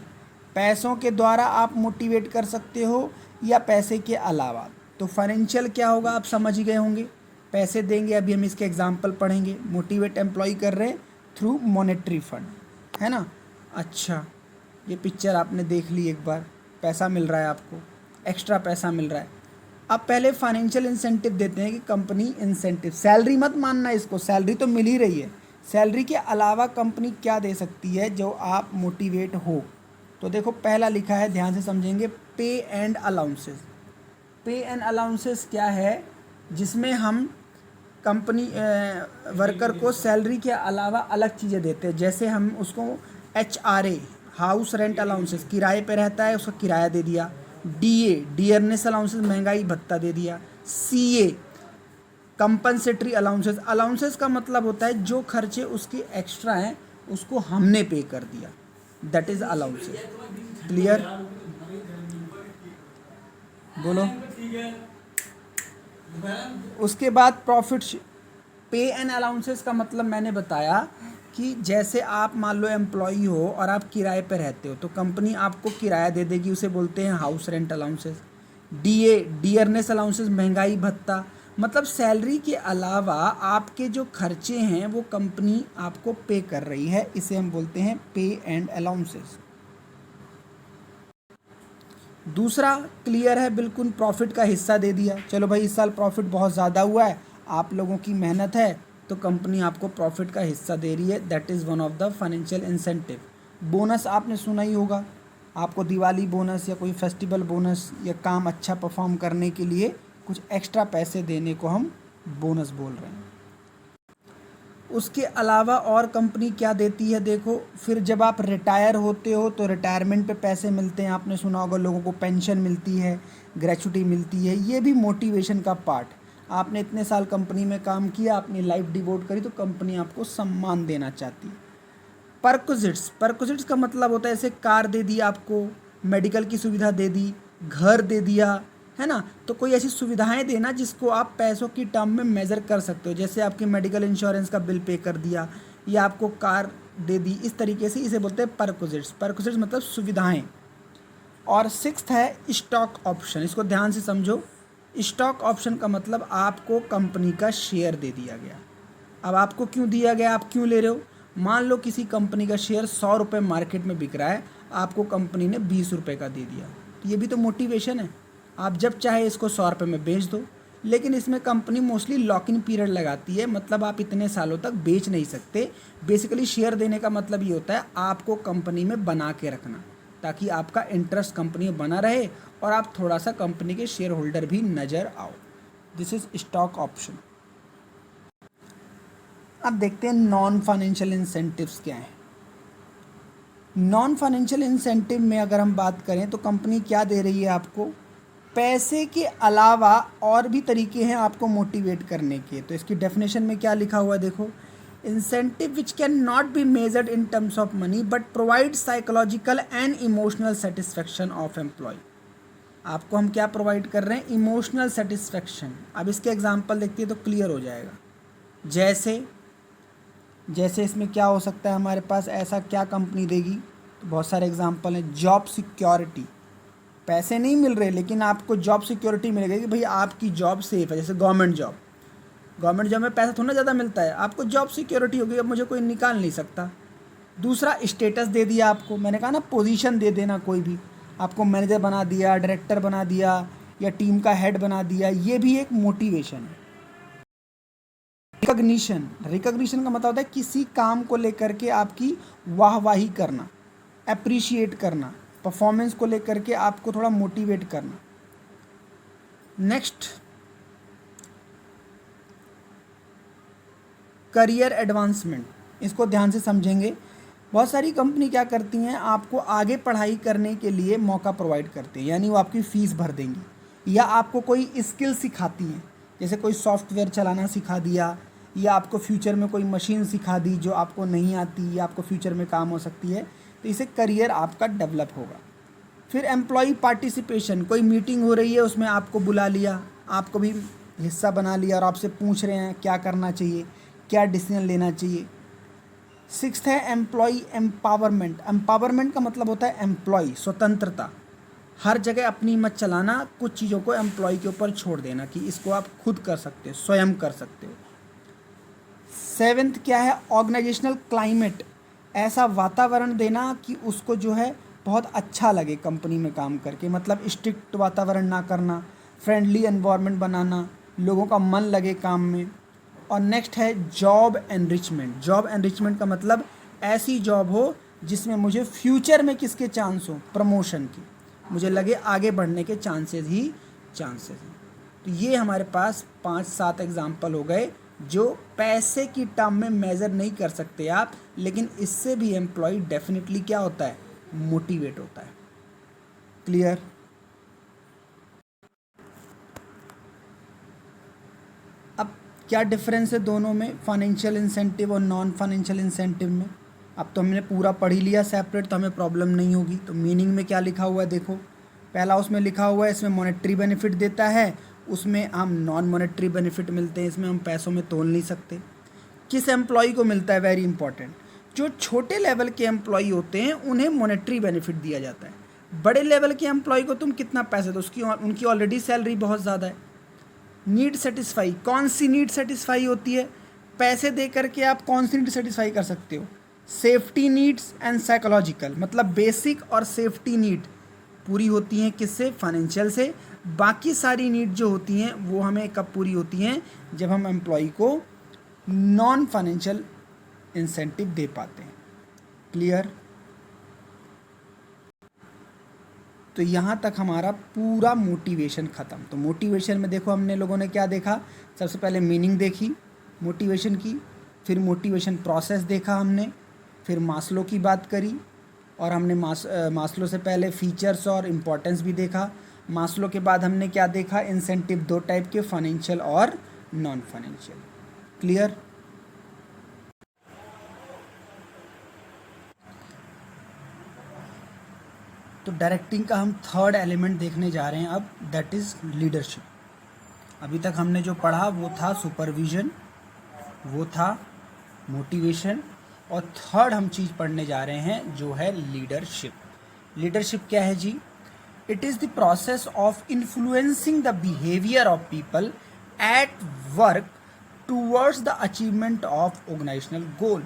पैसों के द्वारा आप मोटिवेट कर सकते हो या पैसे के अलावा। तो फाइनेंशियल क्या होगा आप समझ ही गए होंगे, पैसे देंगे, अभी हम इसके एग्जाम्पल पढ़ेंगे। मोटिवेट एम्प्लॉय कर रहे हैं थ्रू मॉनेटरी फंड, है ना। अच्छा, ये पिक्चर आपने देख ली एक बार, पैसा मिल रहा है आपको, एक्स्ट्रा पैसा मिल रहा है। अब पहले फाइनेंशियल इंसेंटिव देते हैं कि कंपनी इंसेंटिव, सैलरी मत मानना इसको, सैलरी तो मिल ही रही है। सैलरी के अलावा कंपनी क्या दे सकती है जो आप मोटिवेट हो। तो देखो पहला लिखा है, ध्यान से समझेंगे, पे एंड अलाउंसेस। पे एंड अलाउंसेस क्या है, जिसमें हम कंपनी वर्कर को सैलरी के अलावा अलग चीज़ें देते हैं। जैसे हम उसको HRA, हाउस रेंट अलाउंसेस, किराए पे रहता है उसका किराया दे दिया। DA, डियरनेस अलाउंसेस, महंगाई भत्ता दे दिया। CA, compensatory allowances. अलाउंसेस का मतलब होता है जो खर्चे उसके एक्स्ट्रा हैं उसको हमने पे कर दिया, दैट इज अलाउंसेस। क्लियर, बोलो। उसके बाद प्रॉफिट। पे एंड अलाउंसेस का मतलब मैंने बताया कि जैसे आप मान लो एम्प्लॉई हो और आप किराए पे रहते हो तो कंपनी आपको किराया दे देगी, उसे बोलते हैं house rent allowances. DA, dearness allowances, महंगाई भत्ता, मतलब सैलरी के अलावा आपके जो खर्चे हैं वो कंपनी आपको पे कर रही है, इसे हम बोलते हैं पे एंड अलाउंसेस। दूसरा क्लियर है बिल्कुल, प्रॉफिट का हिस्सा दे दिया, चलो भाई इस साल प्रॉफिट बहुत ज़्यादा हुआ है, आप लोगों की मेहनत है तो कंपनी आपको प्रॉफिट का हिस्सा दे रही है, that is one of the financial incentive. Bonus आपने सुना ही होगा, आपको दिवाली बोनस या कोई फेस्टिवल बोनस या काम अच्छा परफॉर्म करने के लिए कुछ एक्स्ट्रा पैसे देने को हम बोनस बोल रहे हैं। उसके अलावा और कंपनी क्या देती है देखो, फिर जब आप रिटायर होते हो तो रिटायरमेंट पे पैसे मिलते हैं, आपने सुना होगा लोगों को पेंशन मिलती है, ग्रेचुटी मिलती है, ये भी मोटिवेशन का पार्ट। आपने इतने साल कंपनी में काम किया, अपनी लाइफ डिवोट करी, तो कंपनी आपको सम्मान देना चाहती है। परक्विजिट्स का मतलब होता है ऐसे कार दे दी आपको, मेडिकल की सुविधा दे दी, घर दे दिया, है ना, तो कोई ऐसी सुविधाएं देना जिसको आप पैसों की टर्म में मेज़र कर सकते हो, जैसे आपकी मेडिकल इंश्योरेंस का बिल पे कर दिया या आपको कार दे दी, इस तरीके से इसे बोलते हैं परक्विजिट्स मतलब सुविधाएं। और सिक्स्थ है स्टॉक ऑप्शन, इसको ध्यान से समझो। स्टॉक ऑप्शन का मतलब आपको कंपनी का शेयर दे दिया गया। अब आपको क्यों दिया गया, आप क्यों ले रहे हो? मान लो किसी कंपनी का शेयर 100 रुपये मार्केट में बिक रहा है, आपको कंपनी ने 20 रुपये का दे दिया, तो ये भी तो मोटिवेशन है। आप जब चाहे इसको 100 रुपये में बेच दो, लेकिन इसमें company mostly lock in period लगाती है, मतलब आप इतने सालों तक बेच नहीं सकते। बेसिकली शेयर देने का मतलब ये होता है आपको कंपनी में बना के रखना, ताकि आपका इंटरेस्ट कंपनी में बना रहे और आप थोड़ा सा कंपनी के शेयर होल्डर भी नज़र आओ। This is stock option. अब देखते हैं नॉन फाइनेंशियल इंसेंटिव्स क्या हैं। नॉन फाइनेंशियल इंसेंटिव में अगर हम बात करें तो कंपनी क्या दे रही है आपको, पैसे के अलावा और भी तरीके हैं आपको मोटिवेट करने के। तो इसकी डेफिनेशन में क्या लिखा हुआ है देखो, incentive which can not be measured in terms of money but provide psychological and emotional satisfaction of employee. आपको हम क्या प्रोवाइड कर रहे हैं, इमोशनल सेटिस्फेक्शन। अब इसके एग्जांपल देखते हैं तो क्लियर हो जाएगा। जैसे इसमें क्या हो सकता है हमारे पास, ऐसा क्या कंपनी देगी, तो बहुत सारे एग्जांपल हैं। जॉब सिक्योरिटी, पैसे नहीं मिल रहे लेकिन आपको जॉब सिक्योरिटी मिलेगी कि भाई आपकी जॉब सेफ है। जैसे गवर्नमेंट जॉब में पैसा थोड़ा ज़्यादा मिलता है, आपको जॉब सिक्योरिटी होगी, अब मुझे कोई निकाल नहीं सकता। दूसरा स्टेटस दे दिया आपको, मैंने कहा ना पोजीशन दे देना, कोई भी आपको मैनेजर बना दिया, डायरेक्टर बना दिया या टीम का हेड बना दिया, ये भी एक मोटिवेशन है। रिकॉग्निशन का मतलब होता है किसी काम को लेकर के आपकी वाहवाही करना, अप्रिशिएट करना, परफॉर्मेंस को लेकर के आपको थोड़ा मोटिवेट करना। नेक्स्ट, करियर एडवांसमेंट, इसको ध्यान से समझेंगे। बहुत सारी कंपनी क्या करती हैं, आपको आगे पढ़ाई करने के लिए मौका प्रोवाइड करते हैं, यानी वो आपकी फ़ीस भर देंगी या आपको कोई स्किल सिखाती हैं, जैसे कोई सॉफ्टवेयर चलाना सिखा दिया या आपको फ्यूचर में कोई मशीन सिखा दी जो आपको नहीं आती या आपको फ्यूचर में काम हो सकती है, तो इससे करियर आपका डेवलप होगा। फिर एम्प्लॉय पार्टिसिपेशन, कोई मीटिंग हो रही है उसमें आपको बुला लिया, आपको भी हिस्सा बना लिया और आपसे पूछ रहे हैं क्या करना चाहिए, क्या डिसीजन लेना चाहिए। सिक्स्थ है एम्प्लॉय एम्पावरमेंट का मतलब होता है एम्प्लॉय स्वतंत्रता, हर जगह अपनी मत चलाना, कुछ चीज़ों को एम्प्लॉय के ऊपर छोड़ देना कि इसको आप खुद कर सकते हो, स्वयं कर सकते हो। सेवेंथ क्या है, ऑर्गेनाइजेशनल क्लाइमेट, ऐसा वातावरण देना कि उसको जो है बहुत अच्छा लगे कंपनी में काम करके, मतलब स्ट्रिक्ट वातावरण ना करना, फ्रेंडली एनवायरनमेंट बनाना, लोगों का मन लगे काम में। और नेक्स्ट है जॉब एनरिचमेंट का मतलब ऐसी जॉब हो जिसमें मुझे फ्यूचर में किसके चांस हो, प्रमोशन की, मुझे लगे आगे बढ़ने के चांसेस हैं। तो ये हमारे पास 5-7 एग्जाम्पल हो गए जो पैसे की टर्म में मेज़र नहीं कर सकते आप, लेकिन इससे भी एम्प्लॉय डेफिनेटली क्या होता है, मोटिवेट होता है। क्लियर? अब क्या डिफरेंस है दोनों में, फाइनेंशियल इंसेंटिव और नॉन फाइनेंशियल इंसेंटिव में? अब तो हमने पूरा पढ़ ही लिया सेपरेट, तो हमें प्रॉब्लम नहीं होगी। तो मीनिंग में क्या लिखा हुआ है देखो, पहला उसमें लिखा हुआ है इसमें मॉनेटरी बेनिफिट देता है, उसमें हम नॉन मॉनेटरी बेनिफिट मिलते हैं, इसमें हम पैसों में तोल नहीं सकते। किस एम्प्लॉय को मिलता है, वेरी इंपॉर्टेंट, जो छोटे लेवल के एम्प्लॉय होते हैं उन्हें मॉनेटरी बेनिफिट दिया जाता है। बड़े लेवल के एम्प्लॉय को तुम कितना पैसा दो, उनकी ऑलरेडी सैलरी बहुत ज़्यादा है। नीड सेटिस्फाई, कौन सी नीड सेटिस्फाई होती है, पैसे दे करके आप कौन सी नीड सेटिस्फाई कर सकते हो, सेफ्टी नीड्स एंड साइकोलॉजिकल, मतलब बेसिक और सेफ्टी नीड, पूरी होती हैं किससे? फाइनेंशियल से। बाकी सारी नीड जो होती हैं वो हमें कब पूरी होती हैं? जब हम एम्प्लॉय को नॉन फाइनेंशियल इंसेंटिव दे पाते हैं। क्लियर? तो यहाँ तक हमारा पूरा मोटिवेशन ख़त्म। तो मोटिवेशन में देखो हमने लोगों ने क्या देखा? सबसे पहले मीनिंग देखी मोटिवेशन की, फिर मोटिवेशन प्रोसेस देखा हमने, फिर मास्लो की बात करी, और हमने मास्लो से पहले फीचर्स और इम्पोर्टेंस भी देखा। मास्लो के बाद हमने क्या देखा? इंसेंटिव दो टाइप के, फाइनेंशियल और नॉन फाइनेंशियल। क्लियर? तो डायरेक्टिंग का हम थर्ड एलिमेंट देखने जा रहे हैं अब, दैट इज़ लीडरशिप। अभी तक हमने जो पढ़ा वो था सुपरविजन, वो था मोटिवेशन, और थर्ड हम चीज़ पढ़ने जा रहे हैं जो है लीडरशिप। लीडरशिप क्या है जी? It is the process of influencing the behaviour of people at work towards the achievement of organisational goal.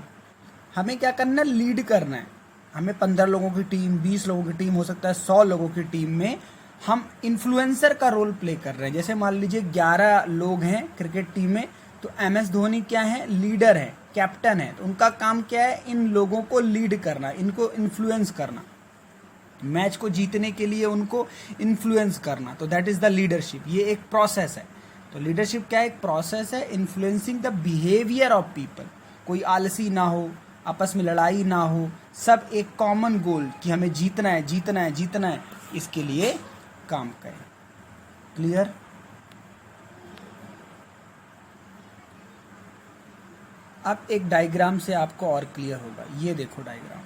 हमें क्या करना है? लीड करना है। हमें 15 लोगों की टीम, 20 लोगों की टीम, हो सकता है 100 लोगों की टीम में हम इन्फ्लुएंसर का रोल प्ले कर रहे हैं। जैसे मान लीजिए 11 लोग हैं क्रिकेट टीम में, तो MS धोनी क्या है? लीडर है, कैप्टन है। तो उनका काम क्या है? इन लोगों को लीड करना, इनको इन्फ्लुएंस करना, मैच को जीतने के लिए उनको इन्फ्लुएंस करना। तो दैट इज़ द लीडरशिप। ये एक प्रोसेस है। तो लीडरशिप क्या है? एक प्रोसेस है, influencing the behaviour of people. कोई आलसी ना हो, आपस में लड़ाई ना हो, सब एक कॉमन गोल कि हमें जीतना है, जीतना है, जीतना है, इसके लिए काम करें। क्लियर? अब एक डायग्राम से आपको और क्लियर होगा। ये देखो डायग्राम,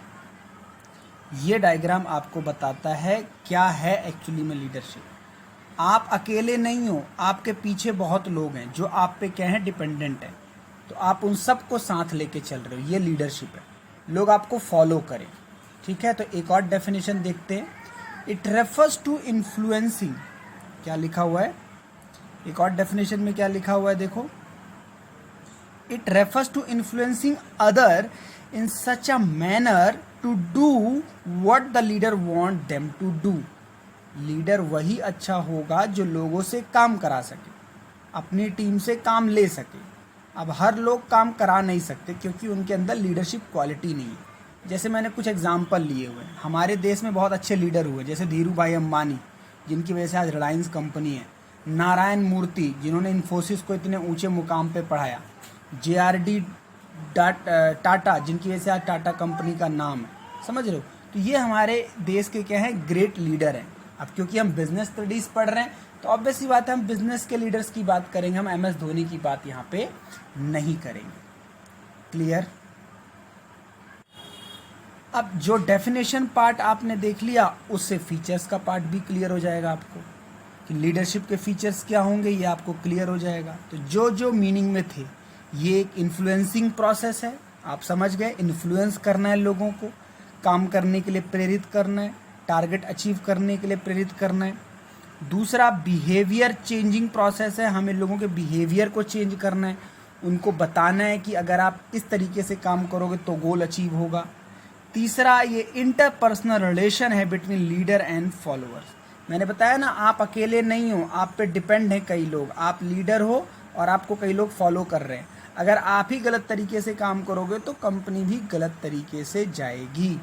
ये डायग्राम आपको बताता है क्या है एक्चुअली में लीडरशिप। आप अकेले नहीं हो, आपके पीछे बहुत लोग हैं जो आप पे क्या है? डिपेंडेंट है। तो आप उन सब को साथ लेके चल रहे हो, ये लीडरशिप है। लोग आपको फॉलो करें। ठीक है? तो एक और डेफिनेशन देखते हैं। इट रेफर्स टू इन्फ्लुएंसिंग, क्या लिखा हुआ है? एक और डेफिनेशन में क्या लिखा हुआ है देखो, it refers to influencing other in such a manner to do what the leader want them to do. Leader वही अच्छा होगा जो लोगों से काम करा सके, अपनी टीम से काम ले सके। अब हर लोग काम करा नहीं सकते क्योंकि उनके अंदर लीडरशिप क्वालिटी नहीं है। जैसे मैंने कुछ एग्जाम्पल लिए हुए हैं, हमारे देश में बहुत अच्छे लीडर हुए, जैसे धीरू भाई अंबानी, जिनकी वजह से आज रिलायंस कंपनी है। नारायण मूर्ति, जिन्होंने इन्फोसिस को इतने ऊंचे मुकाम पे पढ़ाया। JRD टाटा, जिनकी वजह से आज टाटा कंपनी का नाम है। समझ रहे हो? तो ये हमारे देश के क्या हैं? ग्रेट लीडर हैं। अब क्योंकि हम बिजनेस स्टडीज़ पढ़ रहे हैं तो ऑब्वियस सी बात है हम बिजनेस के लीडर्स की बात करेंगे, हम MS धोनी की बात यहाँ पे नहीं करेंगे। क्लियर? अब जो डेफिनेशन पार्ट आपने देख लिया, उससे फीचर्स का पार्ट भी क्लियर हो जाएगा आपको कि लीडरशिप के फीचर्स क्या होंगे, ये आपको क्लियर हो जाएगा। तो जो जो मीनिंग में थे, ये एक इन्फ्लुएंसिंग प्रोसेस है, आप समझ गए। इन्फ्लुएंस करना है, लोगों को काम करने के लिए प्रेरित करना है, टारगेट अचीव करने के लिए प्रेरित करना है। दूसरा बिहेवियर चेंजिंग प्रोसेस है, हमें लोगों के बिहेवियर को चेंज करना है, उनको बताना है कि अगर आप इस तरीके से काम करोगे तो गोल अचीव होगा। तीसरा ये इंटरपर्सनल रिलेशन है बिटवीन लीडर एंड फॉलोअर्स। मैंने बताया ना, आप अकेले नहीं हो, आप पे डिपेंड है कई लोग। आप लीडर हो और आपको कई लोग फॉलो कर रहे हैं। अगर आप ही गलत तरीके से काम करोगे तो कंपनी भी गलत तरीके से जाएगी।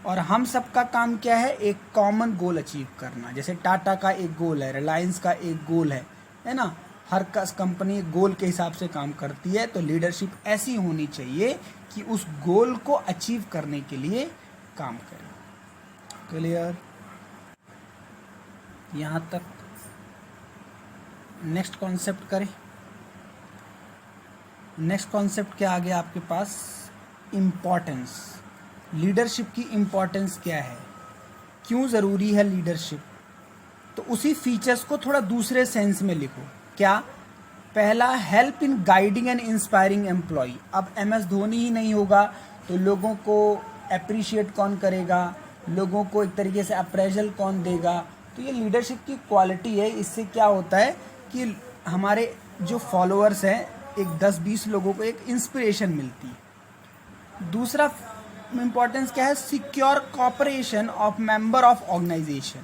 और हम सबका काम क्या है? एक कॉमन गोल अचीव करना। जैसे टाटा का एक गोल है, रिलायंस का एक गोल है ना? हर कंपनी गोल के हिसाब से काम करती है। तो लीडरशिप ऐसी होनी चाहिए कि उस गोल को अचीव करने के लिए काम करे। क्लियर? यहाँ तक। नेक्स्ट कॉन्सेप्ट करें। नेक्स्ट कॉन्सेप्ट क्या आ गया आपके पास? इम्पॉर्टेंस। लीडरशिप की इम्पॉर्टेंस क्या है, क्यों ज़रूरी है लीडरशिप? तो उसी फीचर्स को थोड़ा दूसरे सेंस में लिखो। क्या? पहला, help in guiding and inspiring employee. अब MS धोनी ही नहीं होगा तो लोगों को अप्रिशिएट कौन करेगा, लोगों को एक तरीके से अप्रेजल कौन देगा? तो ये लीडरशिप की क्वालिटी है। इससे क्या होता है कि हमारे जो फॉलोअर्स हैं, एक 10-20 लोगों को एक इंस्पिरेशन मिलती है। दूसरा इम्पोर्टेंस क्या है? Secure cooperation of member of organisation.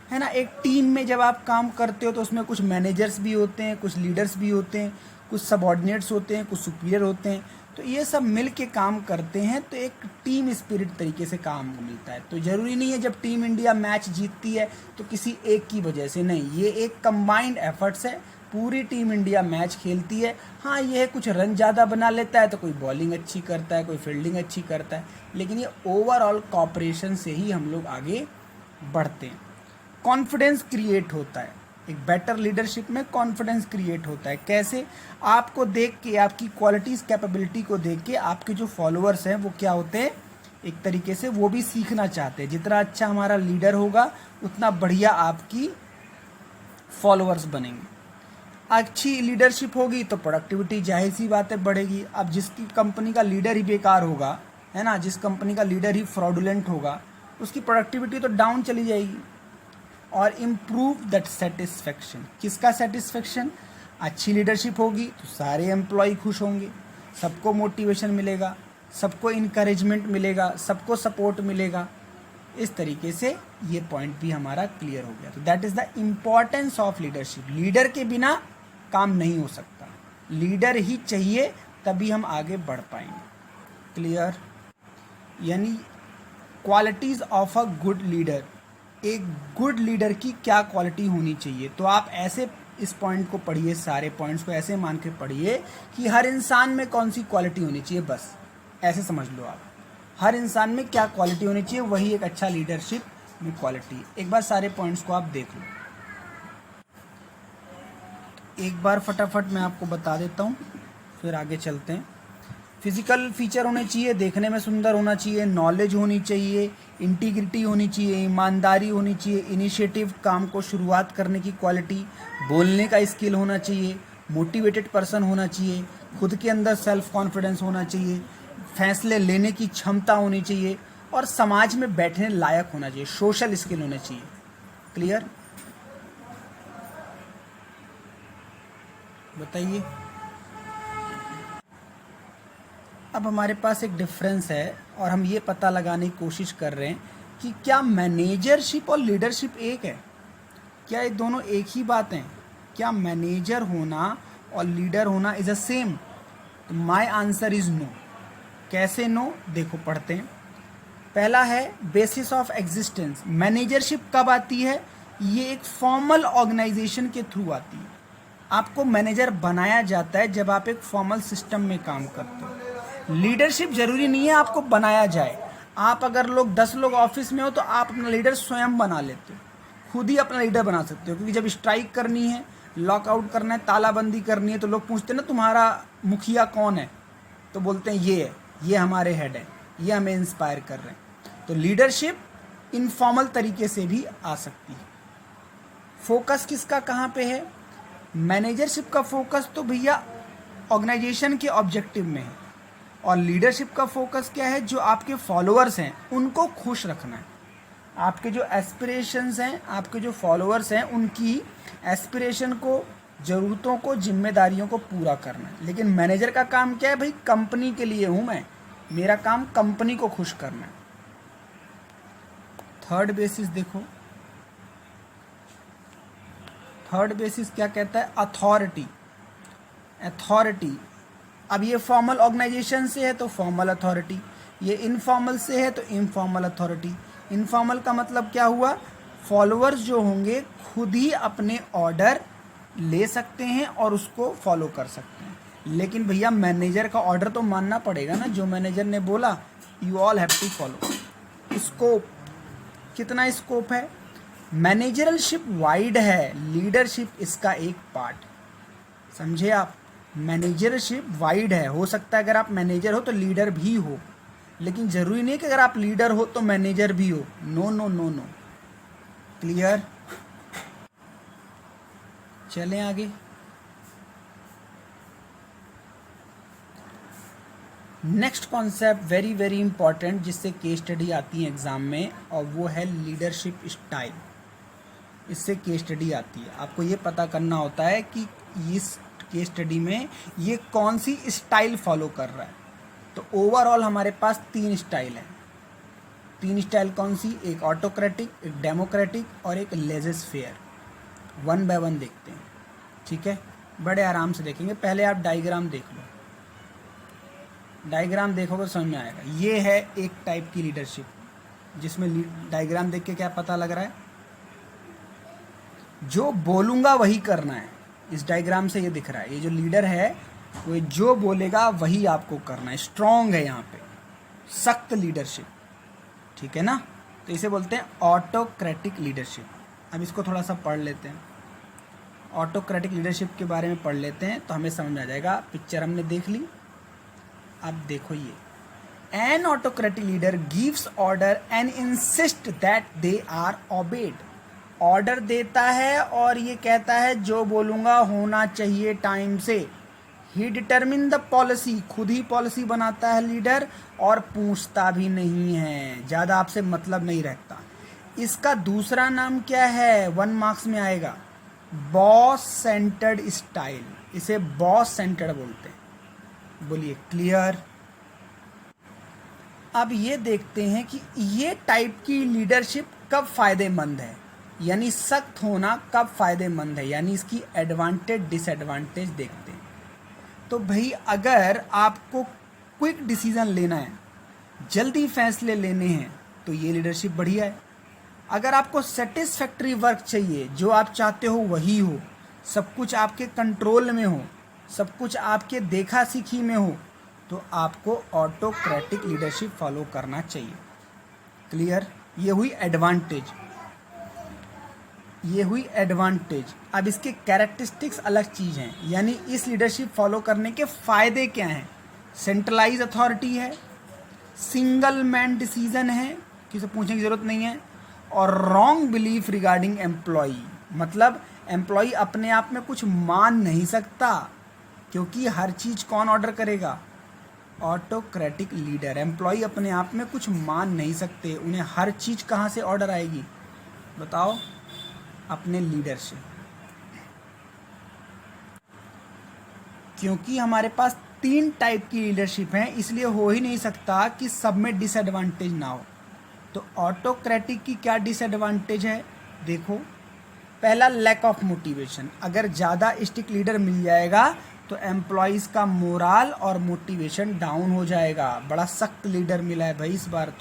है ना। एक टीम में जब आप काम करते हो तो उसमें कुछ मैनेजर्स भी होते हैं, कुछ लीडर्स भी होते हैं, कुछ सबऑर्डिनेट्स होते हैं, कुछ सुपीरियर होते हैं। तो ये सब मिल के काम करते हैं तो एक टीम स्पिरिट तरीके से काम मिलता है। तो ज़रूरी नहीं है जब टीम इंडिया मैच जीतती है तो किसी एक की वजह से, नहीं, ये एक कंबाइंड एफर्ट्स है, पूरी टीम इंडिया मैच खेलती है। हाँ, ये है कुछ रन ज़्यादा बना लेता है तो कोई बॉलिंग अच्छी करता है, कोई फील्डिंग अच्छी करता है, लेकिन ये ओवरऑल कॉपरेशन से ही हम लोग आगे बढ़ते हैं। कॉन्फिडेंस क्रिएट होता है, एक बेटर लीडरशिप में कॉन्फिडेंस क्रिएट होता है। कैसे? आपको देख के, आपकी क्वालिटीज़ कैपेबिलिटी को देख के आपके जो फॉलोअर्स हैं वो क्या होते हैं, एक तरीके से वो भी सीखना चाहते हैं। जितना अच्छा हमारा लीडर होगा उतना बढ़िया आपकी फॉलोअर्स बनेंगे। अच्छी लीडरशिप होगी तो प्रोडक्टिविटी जाहिर सी बात है बढ़ेगी। अब जिसकी कंपनी का लीडर ही बेकार होगा, है ना, जिस कंपनी का लीडर ही फ्रॉडुलेंट होगा, उसकी प्रोडक्टिविटी तो डाउन चली जाएगी। और इम्प्रूव दैट सेटिस्फेक्शन, किसका सेटिस्फेक्शन? अच्छी लीडरशिप होगी तो सारे एम्प्लॉय खुश होंगे, सबको मोटिवेशन मिलेगा, सबको इनकरेजमेंट मिलेगा, सबको सपोर्ट मिलेगा। इस तरीके से ये पॉइंट भी हमारा क्लियर हो गया। तो that is the importance of leadership. Leader के बिना काम नहीं हो सकता, लीडर ही चाहिए, तभी हम आगे बढ़ पाएंगे। क्लियर? यानी qualities of a good leader, एक गुड लीडर की क्या क्वालिटी होनी चाहिए। तो आप ऐसे इस पॉइंट को पढ़िए, सारे पॉइंट्स को ऐसे मान के पढ़िए कि हर इंसान में कौन सी क्वालिटी होनी चाहिए, बस ऐसे समझ लो आप, हर इंसान में क्या क्वालिटी होनी चाहिए, वही एक अच्छा लीडरशिप में क्वालिटी। एक बार सारे पॉइंट्स को आप देख लो, एक बार फटाफट मैं आपको बता देता हूँ, फिर आगे चलते हैं। फिजिकल फीचर होने चाहिए, देखने में सुंदर होना चाहिए, नॉलेज होनी चाहिए, इंटीग्रिटी होनी चाहिए, ईमानदारी होनी चाहिए, इनिशिएटिव, काम को शुरुआत करने की क्वालिटी, बोलने का स्किल होना चाहिए, मोटिवेटेड पर्सन होना चाहिए, खुद के अंदर सेल्फ कॉन्फिडेंस होना चाहिए, फैसले लेने की क्षमता होनी चाहिए, और समाज में बैठने लायक होना चाहिए, सोशल स्किल होने चाहिए। क्लियर? बताइए। अब हमारे पास एक डिफरेंस है और हम ये पता लगाने की कोशिश कर रहे हैं कि क्या मैनेजरशिप और लीडरशिप एक है, क्या ये दोनों एक ही बात हैं? क्या मैनेजर होना और लीडर होना इज़ अ सेम? तो माय आंसर इज़ नो। कैसे नो? देखो पढ़ते हैं। पहला है बेसिस ऑफ एग्जिस्टेंस। मैनेजरशिप कब आती है? ये एक फॉर्मल ऑर्गेनाइजेशन के थ्रू आती है। आपको मैनेजर बनाया जाता है जब आप एक फॉर्मल सिस्टम में काम करते हो। लीडरशिप जरूरी नहीं है आपको बनाया जाए। आप अगर 10 लोग ऑफिस में हो तो आप अपना लीडर स्वयं बना लेते हो, खुद ही अपना लीडर बना सकते हो। क्योंकि जब स्ट्राइक करनी है, लॉकआउट करना है, तालाबंदी करनी है, तो लोग पूछते हैं ना तुम्हारा मुखिया कौन है, तो बोलते हैं ये है, ये हमारे हेड है, ये हमें इंस्पायर कर रहे हैं। तो लीडरशिप इनफॉर्मल तरीके से भी आ सकती है। फोकस किसका कहाँ पे है? मैनेजरशिप का फोकस तो भैया ऑर्गेनाइजेशन के ऑब्जेक्टिव में है, और लीडरशिप का फोकस क्या है? जो आपके फॉलोअर्स हैं उनको खुश रखना है। आपके जो एस्पिरेशंस हैं, आपके जो फॉलोअर्स हैं, उनकी एस्पिरेशन को, ज़रूरतों को, जिम्मेदारियों को पूरा करना है। लेकिन मैनेजर का काम क्या है भाई? कंपनी के लिए हूँ मैं, मेरा काम कंपनी को खुश करना है। थर्ड बेसिस देखो, थर्ड बेसिस क्या कहता है? अथॉरिटी। अथॉरिटी, अब ये फॉर्मल ऑर्गेनाइजेशन से है तो फॉर्मल अथॉरिटी, ये इनफॉर्मल से है तो इनफॉर्मल अथॉरिटी। इनफॉर्मल का मतलब क्या हुआ? फॉलोअर्स जो होंगे खुद ही अपने ऑर्डर ले सकते हैं और उसको फॉलो कर सकते हैं। लेकिन भैया मैनेजर का ऑर्डर तो मानना पड़ेगा ना, जो मैनेजर ने बोला you all have to follow. Scope, कितना स्कोप है? मैनेजरशिप वाइड है, लीडरशिप इसका एक पार्ट, समझे आप? मैनेजरशिप वाइड है, हो सकता है अगर आप मैनेजर हो तो लीडर भी हो, लेकिन जरूरी नहीं कि अगर आप लीडर हो तो मैनेजर भी हो। No no no no. Clear? चलें आगे। Next concept very very important, जिससे केस स्टडी आती है एग्जाम में, और वो है लीडरशिप स्टाइल। इससे केस स्टडी आती है, आपको ये पता करना होता है कि इस केस स्टडी में ये कौन सी स्टाइल फॉलो कर रहा है। तो ओवरऑल हमारे पास 3 स्टाइल है, तीन स्टाइल कौन सी, एक ऑटोक्रेटिक, एक डेमोक्रेटिक और एक laissez fair. One by one देखते हैं, ठीक है, बड़े आराम से देखेंगे। पहले आप डायग्राम देख लो, डायग्राम देखोगे समझ में आएगा। ये है एक टाइप की लीडरशिप, जिसमें डायग्राम देख के क्या पता लग रहा है, जो बोलूँगा वही करना है। इस डायग्राम से ये दिख रहा है, ये जो लीडर है वो जो बोलेगा वही आपको करना है। स्ट्रॉन्ग है यहाँ पे, सख्त लीडरशिप, ठीक है ना। तो इसे बोलते हैं ऑटोक्रेटिक लीडरशिप। अब इसको थोड़ा सा पढ़ लेते हैं, ऑटोक्रेटिक लीडरशिप के बारे में पढ़ लेते हैं तो हमें समझ में आ जाएगा। पिक्चर हमने देख ली, अब देखो ये, an autocratic leader gives order and insist that they are obeyed. Order देता है और ये कहता है जो बोलूँगा होना चाहिए टाइम से। ही डिटरमिन द पॉलिसी, खुद ही पॉलिसी बनाता है लीडर, और पूछता भी नहीं है, ज़्यादा आपसे मतलब नहीं रखता। इसका दूसरा नाम क्या है, 1 मार्क्स में आएगा, बॉस सेंटर्ड स्टाइल। इसे बॉस सेंटर्ड बोलते हैं। बोलिए क्लियर। अब ये देखते हैं कि ये टाइप की लीडरशिप कब फायदेमंद है, यानी सख्त होना कब फायदेमंद है, यानी इसकी एडवांटेज डिसएडवांटेज देखते हैं। तो भाई अगर आपको क्विक डिसीजन लेना है, जल्दी फैसले लेने हैं, तो ये लीडरशिप बढ़िया है। अगर आपको सेटिस्फैक्ट्री वर्क चाहिए, जो आप चाहते हो वही हो, सब कुछ आपके कंट्रोल में हो, सब कुछ आपके देखा सीखी में हो, तो आपको ऑटोक्रेटिक लीडरशिप फॉलो करना चाहिए। क्लियर। ये हुई एडवांटेज, ये हुई एडवांटेज। अब इसके कैरेक्टरिस्टिक्स अलग चीज़ हैं, यानी इस लीडरशिप फॉलो करने के फ़ायदे क्या हैं। सेंट्रलाइज अथॉरिटी है, सिंगल मैन डिसीजन है, किसी पूछने की ज़रूरत नहीं है, और रॉन्ग बिलीफ रिगार्डिंग एम्प्लॉई, मतलब एम्प्लॉई अपने आप में कुछ मान नहीं सकता, क्योंकि हर चीज़ कौन ऑर्डर करेगा, ऑटोक्रेटिक लीडर। एम्प्लॉई अपने आप में कुछ मान नहीं सकते, उन्हें हर चीज़ कहाँ से ऑर्डर आएगी, बताओ, अपने लीडर से। क्योंकि हमारे पास 3 टाइप की लीडरशिप है, इसलिए हो ही नहीं सकता कि सब में डिसएडवांटेज ना हो। तो ऑटोक्रेटिक की क्या डिसएडवांटेज है, देखो, पहला लैक ऑफ मोटिवेशन। अगर ज़्यादा स्ट्रिक्ट लीडर मिल जाएगा तो एम्प्लॉयज़ का मोराल और मोटिवेशन डाउन हो जाएगा। बड़ा सख्त लीडर मिला है भाई इस बार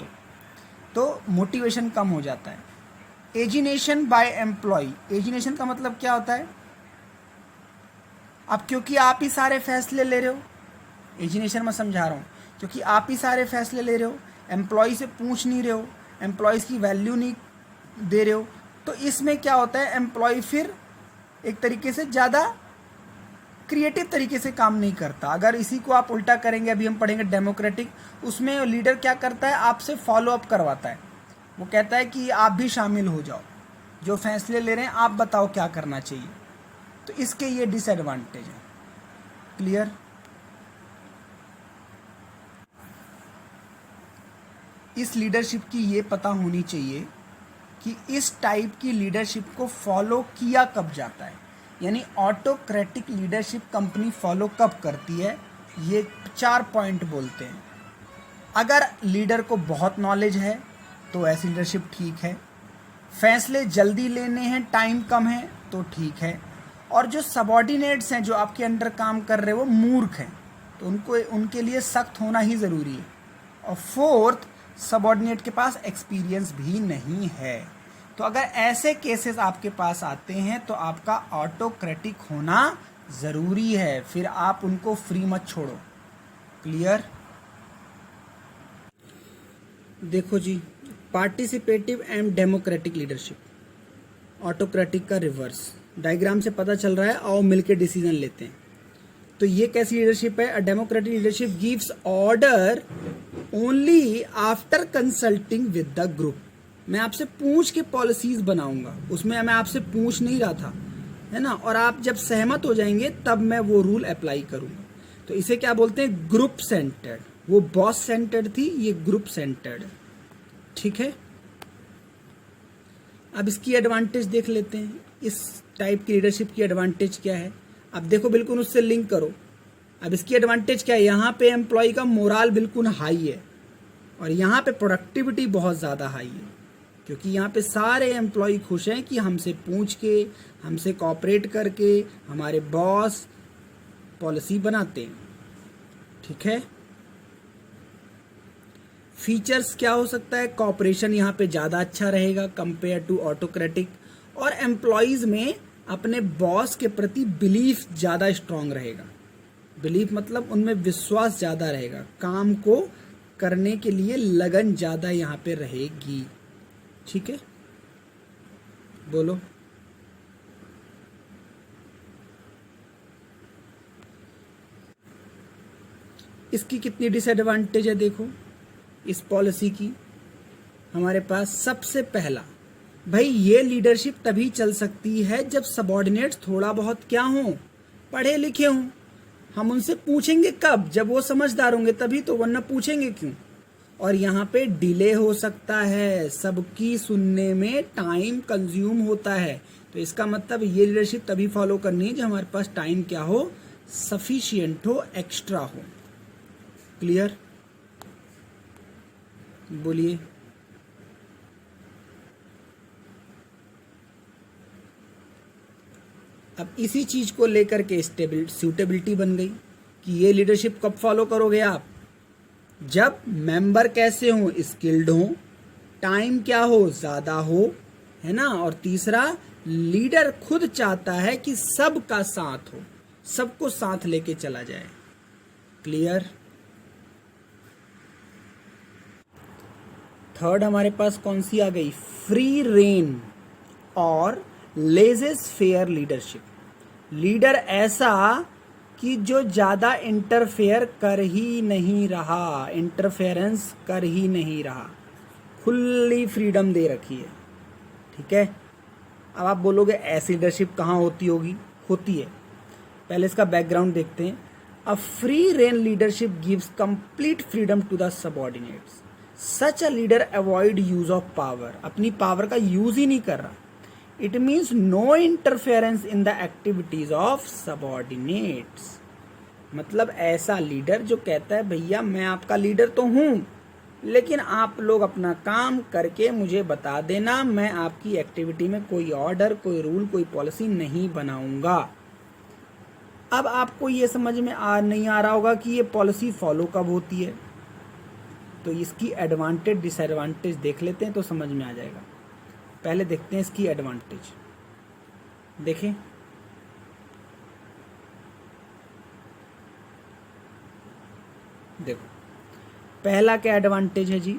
तो मोटिवेशन कम हो जाता है। एजिनेशन बाय एम्प्लॉय, एजिनेशन का मतलब क्या होता है, अब क्योंकि आप ही सारे फैसले ले रहे हो, एजिनेशन मैं समझा रहा हूँ, क्योंकि आप ही सारे फैसले ले रहे हो, एम्प्लॉय से पूछ नहीं रहे हो, एम्प्लॉयज़ की वैल्यू नहीं दे रहे हो, तो इसमें क्या होता है, एम्प्लॉय फिर एक तरीके से ज़्यादा क्रिएटिव तरीके से काम नहीं करता। अगर इसी को आप उल्टा करेंगे, अभी हम पढ़ेंगे डेमोक्रेटिक, उसमें लीडर क्या करता है, आपसे फॉलो अप करवाता है। वो कहता है कि आप भी शामिल हो जाओ, जो फैसले ले रहे हैं आप बताओ क्या करना चाहिए। तो इसके ये डिसएडवांटेज है। क्लियर। इस लीडरशिप की ये पता होनी चाहिए कि इस टाइप की लीडरशिप को फॉलो किया कब जाता है, यानी ऑटोक्रेटिक लीडरशिप कंपनी फॉलो कब करती है। ये 4 पॉइंट बोलते हैं। अगर लीडर को बहुत नॉलेज है तो ऐसी लीडरशिप ठीक है, फैसले जल्दी लेने हैं, टाइम कम है तो ठीक है, और जो सबॉर्डिनेट्स हैं, जो आपके अंडर काम कर रहे हैं, वो मूर्ख हैं, तो उनके लिए सख्त होना ही ज़रूरी है। और 4th, सबॉर्डिनेट के पास एक्सपीरियंस भी नहीं है। तो अगर ऐसे केसेस आपके पास आते हैं तो आपका ऑटोक्रेटिक होना ज़रूरी है, फिर आप उनको फ्री मत छोड़ो। क्लियर। देखो जी, participative and democratic leadership, autocratic का रिवर्स। डायग्राम से पता चल रहा है, आओ मिलके डिसीजन लेते हैं। तो ये कैसी लीडरशिप है, a democratic leadership gives order only after consulting with the group. मैं आपसे पूछ के पॉलिसीज बनाऊंगा, उसमें मैं आपसे पूछ नहीं रहा था, है ना, और आप जब सहमत हो जाएंगे तब मैं वो रूल अप्लाई करूंगा। तो इसे क्या बोलते हैं, ग्रुप सेंटर्ड। वो बॉस सेंटर्ड थी, ये ग्रुप सेंटर्ड। ठीक है। अब इसकी एडवांटेज देख लेते हैं, इस टाइप की लीडरशिप की एडवांटेज क्या है। अब देखो, बिल्कुल उससे लिंक करो। अब इसकी एडवांटेज क्या है, यहाँ पे एम्प्लॉय का मोराल बिल्कुल हाई है, और यहाँ पे प्रोडक्टिविटी बहुत ज़्यादा हाई है, क्योंकि यहाँ पे सारे एम्प्लॉय खुश हैं कि हमसे पूछ के, हमसे कोऑपरेट करके हमारे बॉस पॉलिसी बनाते हैं। ठीक है, फीचर्स क्या हो सकता है? कोऑपरेशन यहाँ पे ज़्यादा अच्छा रहेगा कंपेयर टू ऑटोक्रेटिक, और एम्प्लॉयज़ में अपने बॉस के प्रति बिलीफ ज़्यादा स्ट्रांग रहेगा। बिलीफ मतलब उनमें विश्वास ज़्यादा रहेगा, काम को करने के लिए लगन ज़्यादा यहाँ पे रहेगी। ठीक है, बोलो। इसकी कितनी डिसएडवांटेज है देखो इस पॉलिसी की। हमारे पास सबसे पहला, भाई ये लीडरशिप तभी चल सकती है जब सबॉर्डिनेट्स थोड़ा बहुत क्या हों, पढ़े लिखे हों। हम उनसे पूछेंगे कब? जब वो समझदार होंगे तभी तो, वरना पूछेंगे क्यों? और यहाँ पे डिले हो सकता है, सबकी सुनने में टाइम कंज्यूम होता है। तो इसका मतलब ये लीडरशिप तभी फॉलो करनी है जब हमारे पास टाइम क्या हो, सफिशिएंट हो, एक्स्ट्रा हो। क्लियर? बोलिए। अब इसी चीज को लेकर के सूटेबिलिटी बन गई कि ये लीडरशिप कब फॉलो करोगे आप? जब मेंबर कैसे हो, स्किल्ड हो, टाइम क्या हो, ज्यादा हो, है ना। और तीसरा, लीडर खुद चाहता है कि सबका साथ हो, सबको साथ लेके चला जाए। क्लियर? थर्ड हमारे पास कौन सी आ गई? फ्री रेन और लेजेस फेयर लीडरशिप। लीडर ऐसा कि जो ज्यादा इंटरफेयर कर ही नहीं रहा, इंटरफेरेंस कर ही नहीं रहा, खुली फ्रीडम दे रखी है। ठीक है, अब आप बोलोगे ऐसी लीडरशिप कहाँ होती होगी? होती है। पहले इसका बैकग्राउंड देखते हैं। A free rein leadership gives complete freedom to the subordinates. Such a leader avoid use of power. अपनी पावर का यूज ही नहीं कर रहा। It means no interference in the activities of subordinates. मतलब ऐसा लीडर जो कहता है भैया मैं आपका लीडर तो हूं, लेकिन आप लोग अपना काम करके मुझे बता देना, मैं आपकी एक्टिविटी में कोई ऑर्डर, कोई रूल, कोई पॉलिसी नहीं बनाऊंगा। अब आपको ये समझ में नहीं आ रहा होगा कि ये पॉलिसी फॉलो कब होती है, तो इसकी एडवांटेज डिसएडवांटेज देख लेते हैं तो समझ में आ जाएगा। पहले देखते हैं इसकी एडवांटेज। देखें, देखो पहला क्या एडवांटेज है जी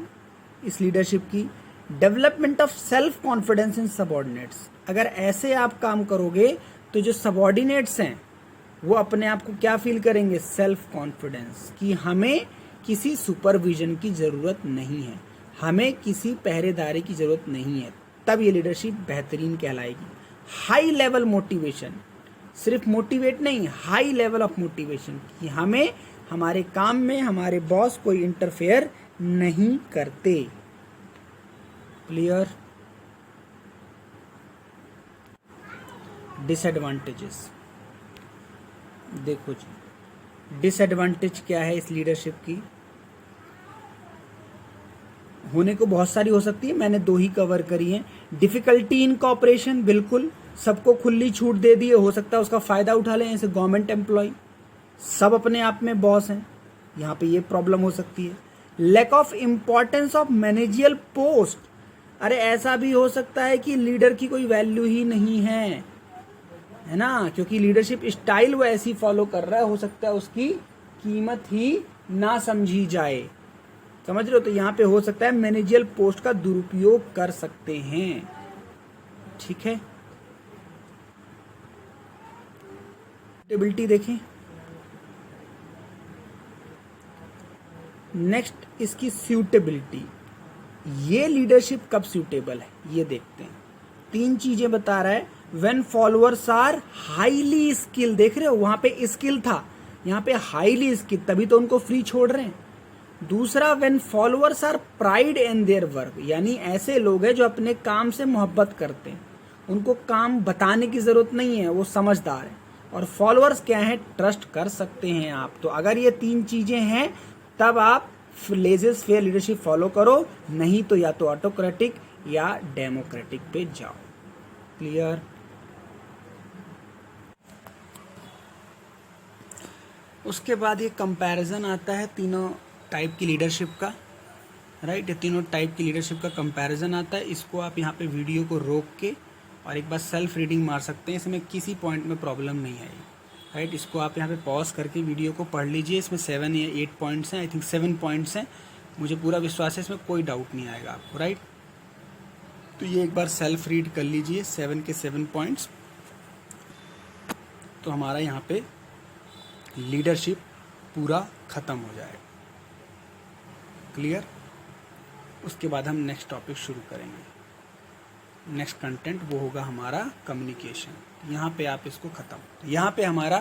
इस लीडरशिप की? Development of self confidence in subordinates. अगर ऐसे आप काम करोगे तो जो सबऑर्डिनेट्स हैं वो अपने आप को क्या फील करेंगे? सेल्फ कॉन्फिडेंस, कि हमें किसी सुपरविजन की जरूरत नहीं है, हमें किसी पहरेदारी की जरूरत नहीं है। तब ये लीडरशिप बेहतरीन कहलाएगी। हाई लेवल मोटिवेशन, सिर्फ मोटिवेट नहीं, हाई लेवल ऑफ मोटिवेशन, कि हमें हमारे काम में हमारे बॉस कोई इंटरफेयर नहीं करते। क्लियर? डिसएडवांटेजेस देखो जी। डिसएडवांटेज क्या है इस लीडरशिप की? होने को बहुत सारी हो सकती है, मैंने दो ही कवर करी हैं। डिफिकल्टी इन कॉपरेशन, बिल्कुल सबको खुली छूट दे दी है, हो सकता है उसका फायदा उठा लें, जैसे गवर्नमेंट एम्प्लॉय सब अपने आप में बॉस हैं, यहाँ पे ये प्रॉब्लम हो सकती है। Lack of importance of managerial post, अरे ऐसा भी हो सकता है कि लीडर की कोई वैल्यू ही नहीं है ना, क्योंकि लीडरशिप स्टाइल वो ऐसी फॉलो कर रहा है, हो सकता है उसकी कीमत ही ना समझी जाए। समझ रहे हो? तो यहाँ पे हो सकता है मैनेजियल पोस्ट का दुरुपयोग कर सकते हैं। ठीक है, सूटेबिलिटी देखें। नेक्स्ट इसकी सूटेबिलिटी, ये लीडरशिप कब सूटेबल है ये देखते हैं। 3 चीजें बता रहा है। When followers are highly skill, देख रहे हो वहां पे स्किल था, यहाँ पे हाईली स्किल, तभी तो उनको फ्री छोड़ रहे हैं। दूसरा, when followers are pride in their work, यानी ऐसे लोग हैं जो अपने काम से मोहब्बत करते हैं, उनको काम बताने की जरूरत नहीं है, वो समझदार है। और फॉलोअर्स क्या है? ट्रस्ट कर सकते हैं आप। तो अगर ये 3 चीजें हैं तब आप लेजेस फेयर लीडरशिप फॉलो करो, नहीं तो या तो ऑटोक्रेटिक या डेमोक्रेटिक पे जाओ। क्लियर? उसके बाद ये कंपैरिजन आता है तीनों टाइप की लीडरशिप का, राइट। ये तीनों टाइप की लीडरशिप का कंपैरिजन आता है। इसको आप यहाँ पे वीडियो को रोक के और एक बार सेल्फ रीडिंग मार सकते हैं, इसमें किसी पॉइंट में प्रॉब्लम नहीं आएगी, राइट। इसको आप यहाँ पे पॉज करके वीडियो को पढ़ लीजिए। इसमें 7 या 8 पॉइंट्स हैं, आई थिंक 7 पॉइंट्स हैं। मुझे पूरा विश्वास है इसमें कोई डाउट नहीं आएगा आपको, राइट। तो ये एक बार सेल्फ रीड कर लीजिए 7 के 7 पॉइंट्स, तो हमारा यहाँ पे लीडरशिप पूरा ख़त्म हो जाएगा। क्लियर? उसके बाद हम नेक्स्ट टॉपिक शुरू करेंगे। नेक्स्ट कंटेंट वो होगा हमारा कम्युनिकेशन। यहाँ पे आप इसको ख़त्म। यहाँ पे हमारा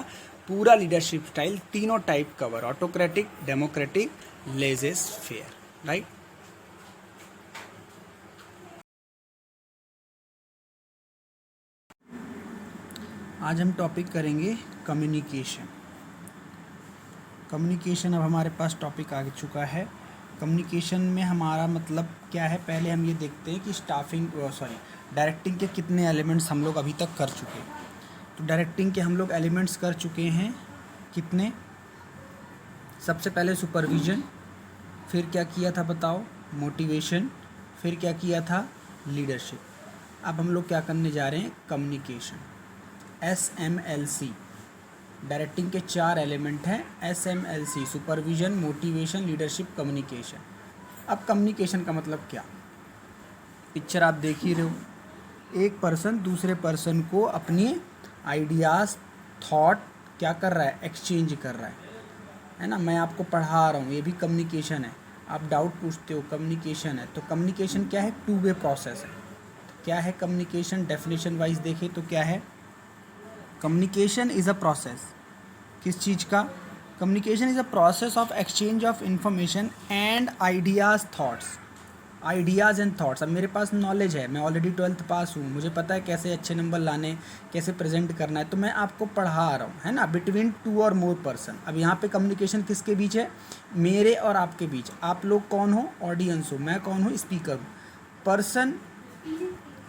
पूरा लीडरशिप स्टाइल तीनों type cover, autocratic, democratic, laissez fair, right. आज हम टॉपिक करेंगे कम्युनिकेशन। कम्युनिकेशन अब हमारे पास टॉपिक आ चुका है। कम्युनिकेशन में हमारा मतलब क्या है, पहले हम ये देखते हैं कि डायरेक्टिंग के कितने एलिमेंट्स हम लोग अभी तक कर चुके हैं। तो डायरेक्टिंग के हम लोग एलिमेंट्स कर चुके हैं कितने? सबसे पहले सुपरविजन, फिर क्या किया था बताओ, मोटिवेशन, फिर क्या किया था, लीडरशिप। अब हम लोग क्या करने जा रहे हैं, कम्युनिकेशन, SMLC। डायरेक्टिंग के 4 एलिमेंट हैं, SMLC, supervision, motivation, leadership, communication. अब कम्युनिकेशन का मतलब क्या, पिक्चर आप देख ही रहे हो। एक पर्सन दूसरे पर्सन को अपनी आइडियाज़, थॉट क्या कर रहा है, एक्सचेंज कर रहा है ना। मैं आपको पढ़ा रहा हूँ, ये भी कम्युनिकेशन है। आप डाउट पूछते हो, कम्युनिकेशन है। तो कम्युनिकेशन क्या है, 2 वे प्रोसेस है। क्या है कम्युनिकेशन? डेफिनेशन वाइज देखें तो क्या है, कम्युनिकेशन इज़ अ प्रोसेस, किस चीज़ का, communication is a process of exchange of information and ideas, thoughts, ideas and thoughts. अब मेरे पास नॉलेज है, मैं ऑलरेडी 12th पास हूँ, मुझे पता है कैसे अच्छे नंबर लाने, कैसे प्रेजेंट करना है, तो मैं आपको पढ़ा रहा हूँ, है ना, बिटवीन 2 और मोर पर्सन। अब यहाँ पे कम्युनिकेशन किसके बीच है, मेरे और आपके बीच। आप लोग कौन हो, ऑडियंस हो, मैं कौन हूँ, स्पीकर हूँ। Person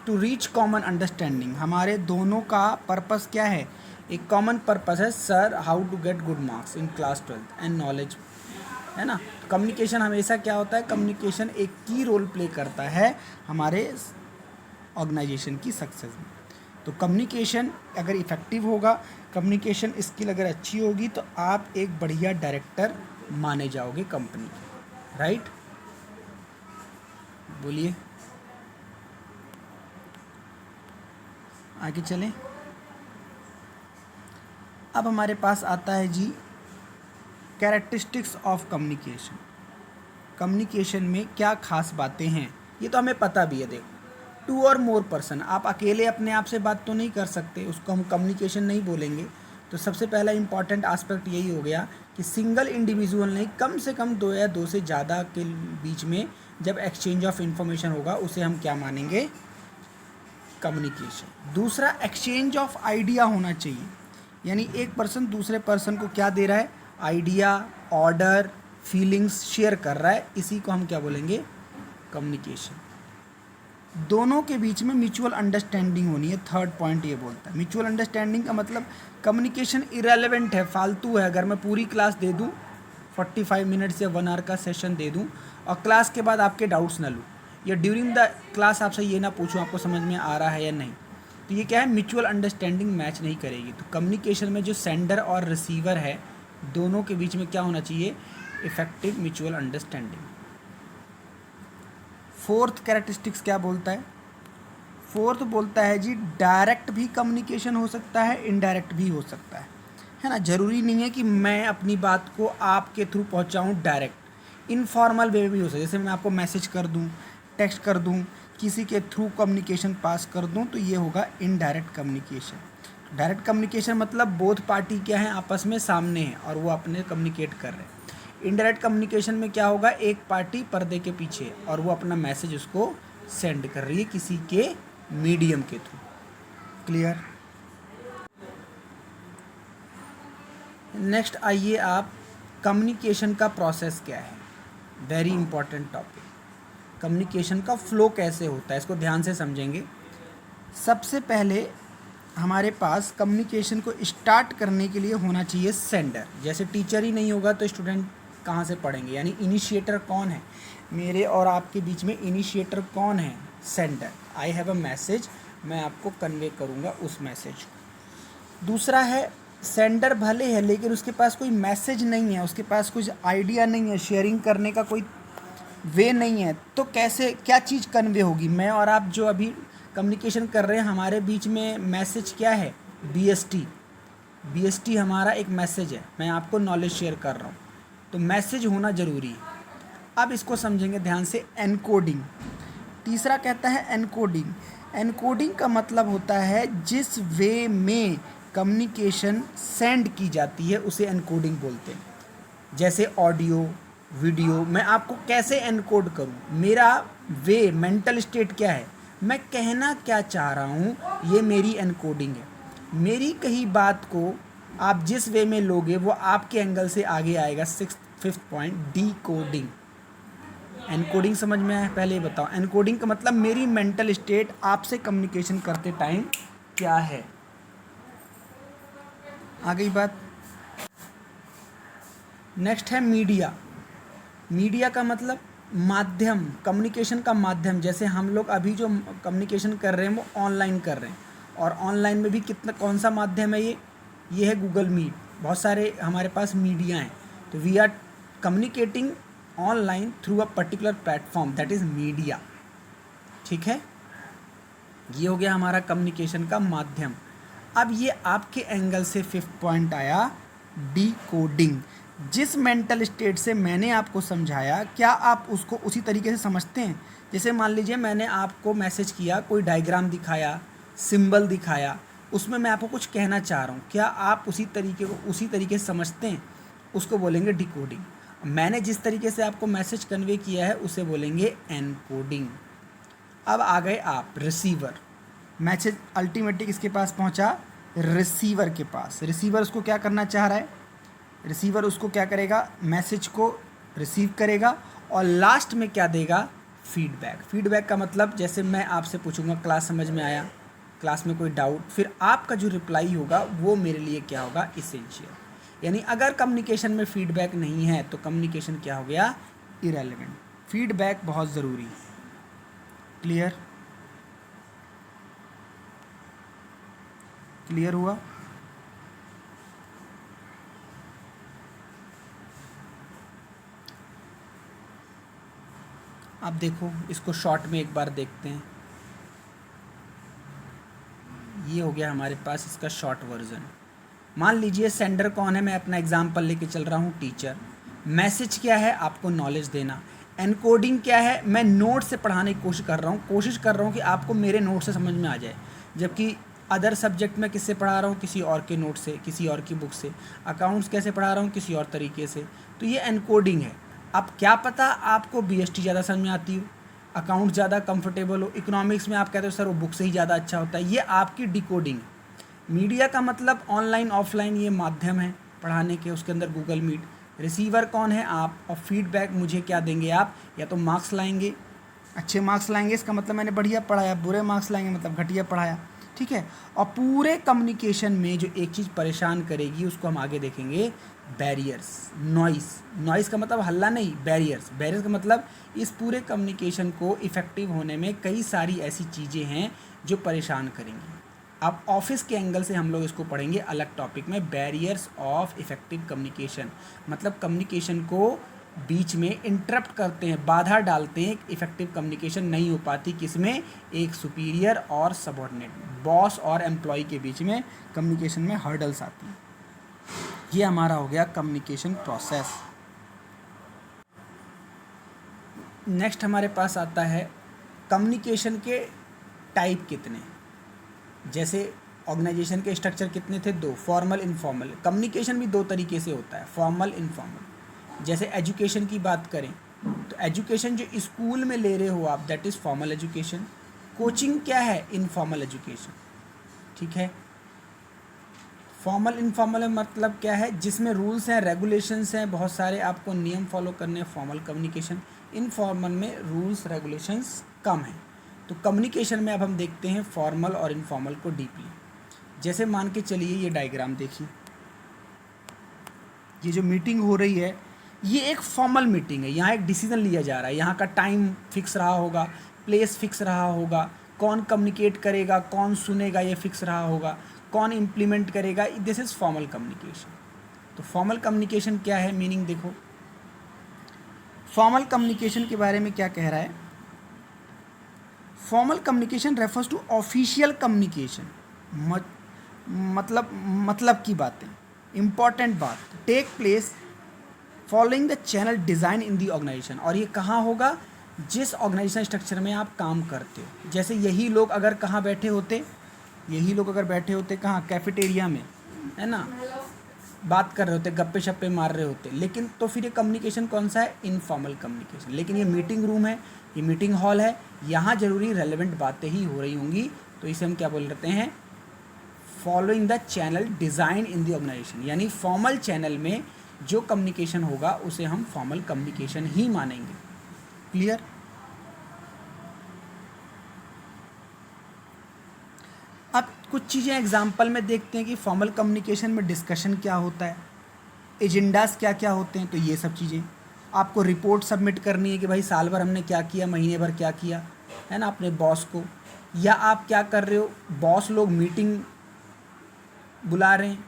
to reach common understanding, हमारे दोनों का पर्पस क्या है, एक कॉमन पर्पस है, sir how to get good marks in class 12th and knowledge, है ना। कम्युनिकेशन हमेशा क्या होता है, कम्युनिकेशन एक की रोल प्ले करता है हमारे ऑर्गेनाइजेशन की सक्सेस में। तो कम्युनिकेशन अगर इफ़ेक्टिव होगा, कम्युनिकेशन स्किल अगर अच्छी होगी, तो आप एक बढ़िया डायरेक्टर माने जाओगे कंपनी, राइट। बोलिए, आगे चलें। अब हमारे पास आता है जी कैरेक्टरिस्टिक्स ऑफ कम्युनिकेशन। कम्युनिकेशन में क्या खास बातें हैं, ये तो हमें पता भी है। देखो, 2 और मोर पर्सन, आप अकेले अपने आप से बात तो नहीं कर सकते, उसको हम कम्युनिकेशन नहीं बोलेंगे। तो सबसे पहला इंपॉर्टेंट एस्पेक्ट यही हो गया कि सिंगल इंडिविजुअल नहीं, कम से कम 2 या 2 से ज़्यादा के बीच में जब एक्सचेंज ऑफ इंफॉर्मेशन होगा, उसे हम क्या मानेंगे, कम्युनिकेशन। दूसरा, एक्सचेंज ऑफ आइडिया होना चाहिए, यानी एक पर्सन दूसरे पर्सन को क्या दे रहा है, आइडिया, ऑर्डर, फीलिंग्स शेयर कर रहा है, इसी को हम क्या बोलेंगे, कम्युनिकेशन। दोनों के बीच में म्यूचुअल अंडरस्टैंडिंग होनी है। थर्ड पॉइंट ये बोलता है, म्यूचुअल अंडरस्टैंडिंग का मतलब कम्युनिकेशन इरेलेवेंट है, फालतू है। अगर मैं पूरी क्लास दे दूँ, 45 मिनट्स या 1 आवर का सेशन दे दूँ, और क्लास के बाद आपके डाउट्स ना लूँ, या ड्यूरिंग द क्लास आपसे ये ना पूछूं आपको समझ में आ रहा है या नहीं, तो ये क्या है, म्यूचुअल अंडरस्टैंडिंग मैच नहीं करेगी। तो कम्युनिकेशन में जो सेंडर और रिसीवर है, दोनों के बीच में क्या होना चाहिए, effective mutual understanding. Fourth characteristics क्या बोलता है, फोर्थ बोलता है जी डायरेक्ट भी कम्युनिकेशन हो सकता है, इनडायरेक्ट भी हो सकता है ना। ज़रूरी नहीं है कि मैं अपनी बात को आपके थ्रू पहुंचाऊं डायरेक्ट, इनफॉर्मल वे में भी हो सकता है। जैसे मैं आपको मैसेज कर दूं, टेक्स्ट कर दूं, किसी के थ्रू कम्युनिकेशन पास कर दूं, तो ये होगा इनडायरेक्ट कम्युनिकेशन। डायरेक्ट कम्युनिकेशन मतलब बोथ पार्टी क्या है, आपस में सामने हैं और वो अपने कम्युनिकेट कर रहे हैं। इनडायरेक्ट कम्युनिकेशन में क्या होगा, एक पार्टी पर्दे के पीछे और वो अपना मैसेज उसको सेंड कर रही है किसी के मीडियम के थ्रू। क्लियर। नेक्स्ट आइए आप, कम्युनिकेशन का प्रोसेस क्या है। Very important topic. कम्युनिकेशन का फ्लो कैसे होता है, इसको ध्यान से समझेंगे। सबसे पहले हमारे पास कम्युनिकेशन को स्टार्ट करने के लिए होना चाहिए सेंडर। जैसे टीचर ही नहीं होगा तो स्टूडेंट कहाँ से पढ़ेंगे, यानी इनिशिएटर कौन है, मेरे और आपके बीच में इनिशिएटर कौन है, sender. I have a message, मैं आपको कन्वे करूँगा उस मैसेज को। दूसरा है सेंडर भले है लेकिन उसके पास कोई मैसेज नहीं है, उसके पास कुछ आइडिया नहीं है, शेयरिंग करने का कोई वे नहीं है, तो कैसे क्या चीज़ कन्वे होगी। मैं और आप जो अभी कम्युनिकेशन कर रहे हैं, हमारे बीच में मैसेज क्या है, बीएसटी। बीएसटी हमारा एक मैसेज है, मैं आपको नॉलेज शेयर कर रहा हूँ, तो मैसेज होना ज़रूरी है। अब इसको समझेंगे ध्यान से, एनकोडिंग। तीसरा कहता है एनकोडिंग। एनकोडिंग का मतलब होता है जिस वे में कम्युनिकेशन सेंड की जाती है उसे एनकोडिंग बोलते हैं। जैसे ऑडियो, वीडियो, मैं आपको कैसे एनकोड करूं, मेरा वे, मेंटल स्टेट क्या है, मैं कहना क्या चाह रहा हूं, ये मेरी एनकोडिंग है। मेरी कही बात को आप जिस वे में लोगे वो आपके एंगल से आगे आएगा। Fifth point, D coding. Encoding समझ में आया, पहले ये बताओ एनकोडिंग का मतलब मेरी मेंटल स्टेट आपसे कम्युनिकेशन करते टाइम क्या है। आ गई बात। नेक्स्ट है मीडिया। मीडिया का मतलब माध्यम, कम्युनिकेशन का माध्यम। जैसे हम लोग अभी जो कम्युनिकेशन कर रहे हैं वो ऑनलाइन कर रहे हैं, और ऑनलाइन में भी कितना, कौन सा माध्यम है ये है गूगल मीट। बहुत सारे हमारे पास मीडिया हैं, तो we are communicating online through a particular platform, that is media. ठीक है, ये हो गया हमारा कम्युनिकेशन का माध्यम। अब ये आपके एंगल से फिफ्थ पॉइंट आया, डी कोडिंग। जिस मेंटल स्टेट से मैंने आपको समझाया, क्या आप उसको उसी तरीके से समझते हैं। जैसे मान लीजिए मैंने आपको मैसेज किया, कोई डायग्राम दिखाया, सिंबल दिखाया, उसमें मैं आपको कुछ कहना चाह रहा हूँ, क्या आप उसी तरीके से समझते हैं, उसको बोलेंगे डिकोडिंग। मैंने जिस तरीके से आपको मैसेज कन्वे किया है उसे बोलेंगे एनकोडिंग। अब आ गए आप रिसीवर। मैसेज अल्टीमेटली किसके पास पहुंचा, रिसीवर के पास। रिसीवर उसको क्या करना चाह रहा है, रिसीवर उसको क्या करेगा, मैसेज को रिसीव करेगा और लास्ट में क्या देगा, फीडबैक। फीडबैक का मतलब जैसे मैं आपसे पूछूंगा क्लास समझ में आया, क्लास में कोई डाउट, फिर आपका जो रिप्लाई होगा वो मेरे लिए क्या होगा, इसेंशियल। यानी अगर कम्युनिकेशन में फीडबैक नहीं है तो कम्युनिकेशन क्या हो गया, इरेलीवेंट। फीडबैक बहुत ज़रूरी है। क्लियर, क्लियर हुआ। अब देखो इसको शॉर्ट में एक बार देखते हैं। ये हो गया हमारे पास इसका शॉर्ट वर्जन। मान लीजिए सेंडर कौन है, मैं अपना एग्जांपल लेके चल रहा हूँ, टीचर। मैसेज क्या है, आपको नॉलेज देना। एनकोडिंग क्या है, मैं नोट से पढ़ाने की कोशिश कर रहा हूँ कि आपको मेरे नोट से समझ में आ जाए। जबकि अदर सब्जेक्ट में किससे पढ़ा रहा हूँ, किसी और के नोट से, किसी और की बुक से। अकाउंट्स कैसे पढ़ा रहा हूँ, किसी और तरीके से। तो ये एनकोडिंग है। अब क्या पता आपको बीएसटी ज़्यादा समझ में आती हो, अकाउंट ज़्यादा कंफर्टेबल हो, इकोनॉमिक्स में आप कहते हो सर वो बुक से ही ज़्यादा अच्छा होता है, ये आपकी डिकोडिंग है। मीडिया का मतलब ऑनलाइन ऑफलाइन ये माध्यम है पढ़ाने के, उसके अंदर गूगल मीट। रिसीवर कौन है, आप। और फीडबैक मुझे क्या देंगे आप, या तो मार्क्स लाएंगे, अच्छे मार्क्स लाएंगे इसका मतलब मैंने बढ़िया पढ़ाया, बुरे मार्क्स लाएंगे मतलब घटिया पढ़ाया। ठीक है, और पूरे कम्युनिकेशन में जो एक चीज़ परेशान करेगी उसको हम आगे देखेंगे, बैरियर्स, नॉइस। नॉइस का मतलब हल्ला नहीं, बैरियर्स। बैरियर्स का मतलब इस पूरे कम्युनिकेशन को इफ़ेक्टिव होने में कई सारी ऐसी चीज़ें हैं जो परेशान करेंगी। अब ऑफिस के एंगल से हम लोग इसको पढ़ेंगे अलग टॉपिक में, बैरियर्स ऑफ इफ़ेक्टिव कम्युनिकेशन। मतलब कम्युनिकेशन को बीच में इंटरप्ट करते हैं, बाधा डालते हैं, इफ़ेक्टिव कम्युनिकेशन नहीं हो पाती। किसमें, एक सुपीरियर और सबऑर्डिनेट, बॉस और एम्प्लॉय के बीच में कम्युनिकेशन में हर्डल्स आती हैं। ये हमारा हो गया कम्युनिकेशन प्रोसेस। नेक्स्ट हमारे पास आता है कम्युनिकेशन के टाइप कितने। जैसे ऑर्गेनाइजेशन के स्ट्रक्चर कितने थे, दो, फॉर्मल इनफॉर्मल। कम्युनिकेशन भी दो तरीके से होता है, फॉर्मल इनफॉर्मल। जैसे एजुकेशन की बात करें तो एजुकेशन जो स्कूल में ले रहे हो आप, that is formal education. Coaching क्या है, इनफॉर्मल एजुकेशन। ठीक है, फॉर्मल इनफॉर्मल में मतलब क्या है, जिसमें रूल्स हैं रेगुलेशंस हैं, बहुत सारे आपको नियम फॉलो करने हैं, फॉर्मल कम्युनिकेशन। इनफॉर्मल में रूल्स रेगुलेशंस कम हैं। तो कम्युनिकेशन में अब हम देखते हैं फॉर्मल और इनफॉर्मल को डीपली। जैसे मान के चलिए ये डायग्राम देखिए, ये जो मीटिंग हो रही है ये एक फॉर्मल मीटिंग है, यहाँ एक डिसीजन लिया जा रहा है, यहाँ का टाइम फिक्स रहा होगा, प्लेस फिक्स रहा होगा, कौन कम्युनिकेट करेगा, कौन सुनेगा, ये फिक्स रहा होगा, कौन इम्प्लीमेंट करेगा। This is formal communication. तो फॉर्मल कम्युनिकेशन क्या है, मीनिंग देखो। फॉर्मल कम्युनिकेशन के बारे में क्या कह रहा है, formal communication refers to official communication, मतलब की बातें, इंपॉर्टेंट बात, take place following the channel design in the organisation. और ये कहाँ होगा, जिस ऑर्गेनाइजेशन स्ट्रक्चर में आप काम करते हो। जैसे यही लोग अगर कहाँ बैठे होते, यही लोग अगर बैठे होते कहाँ, कैफेटेरिया में, है ना, बात कर रहे होते, गप्पे शप्पे मार रहे होते, लेकिन तो फिर ये कम्युनिकेशन कौन सा है, इनफॉर्मल कम्युनिकेशन। लेकिन ये मीटिंग रूम है, ये मीटिंग हॉल है, यहाँ ज़रूरी रेलेवेंट बातें ही हो रही होंगी, तो इसे हम क्या बोल रहे हैं, following the channel design in the organisation. यानी फॉर्मल चैनल में जो कम्युनिकेशन होगा उसे हम फॉर्मल कम्युनिकेशन ही मानेंगे। क्लियर। अब कुछ चीज़ें एग्जाम्पल में देखते हैं कि फॉर्मल कम्युनिकेशन में डिस्कशन क्या होता है, एजेंडास क्या क्या होते हैं। तो ये सब चीज़ें आपको रिपोर्ट सबमिट करनी है कि भाई साल भर हमने क्या किया, महीने भर क्या किया, है ना, अपने बॉस को। या आप क्या कर रहे हो, बॉस लोग मीटिंग बुला रहे हैं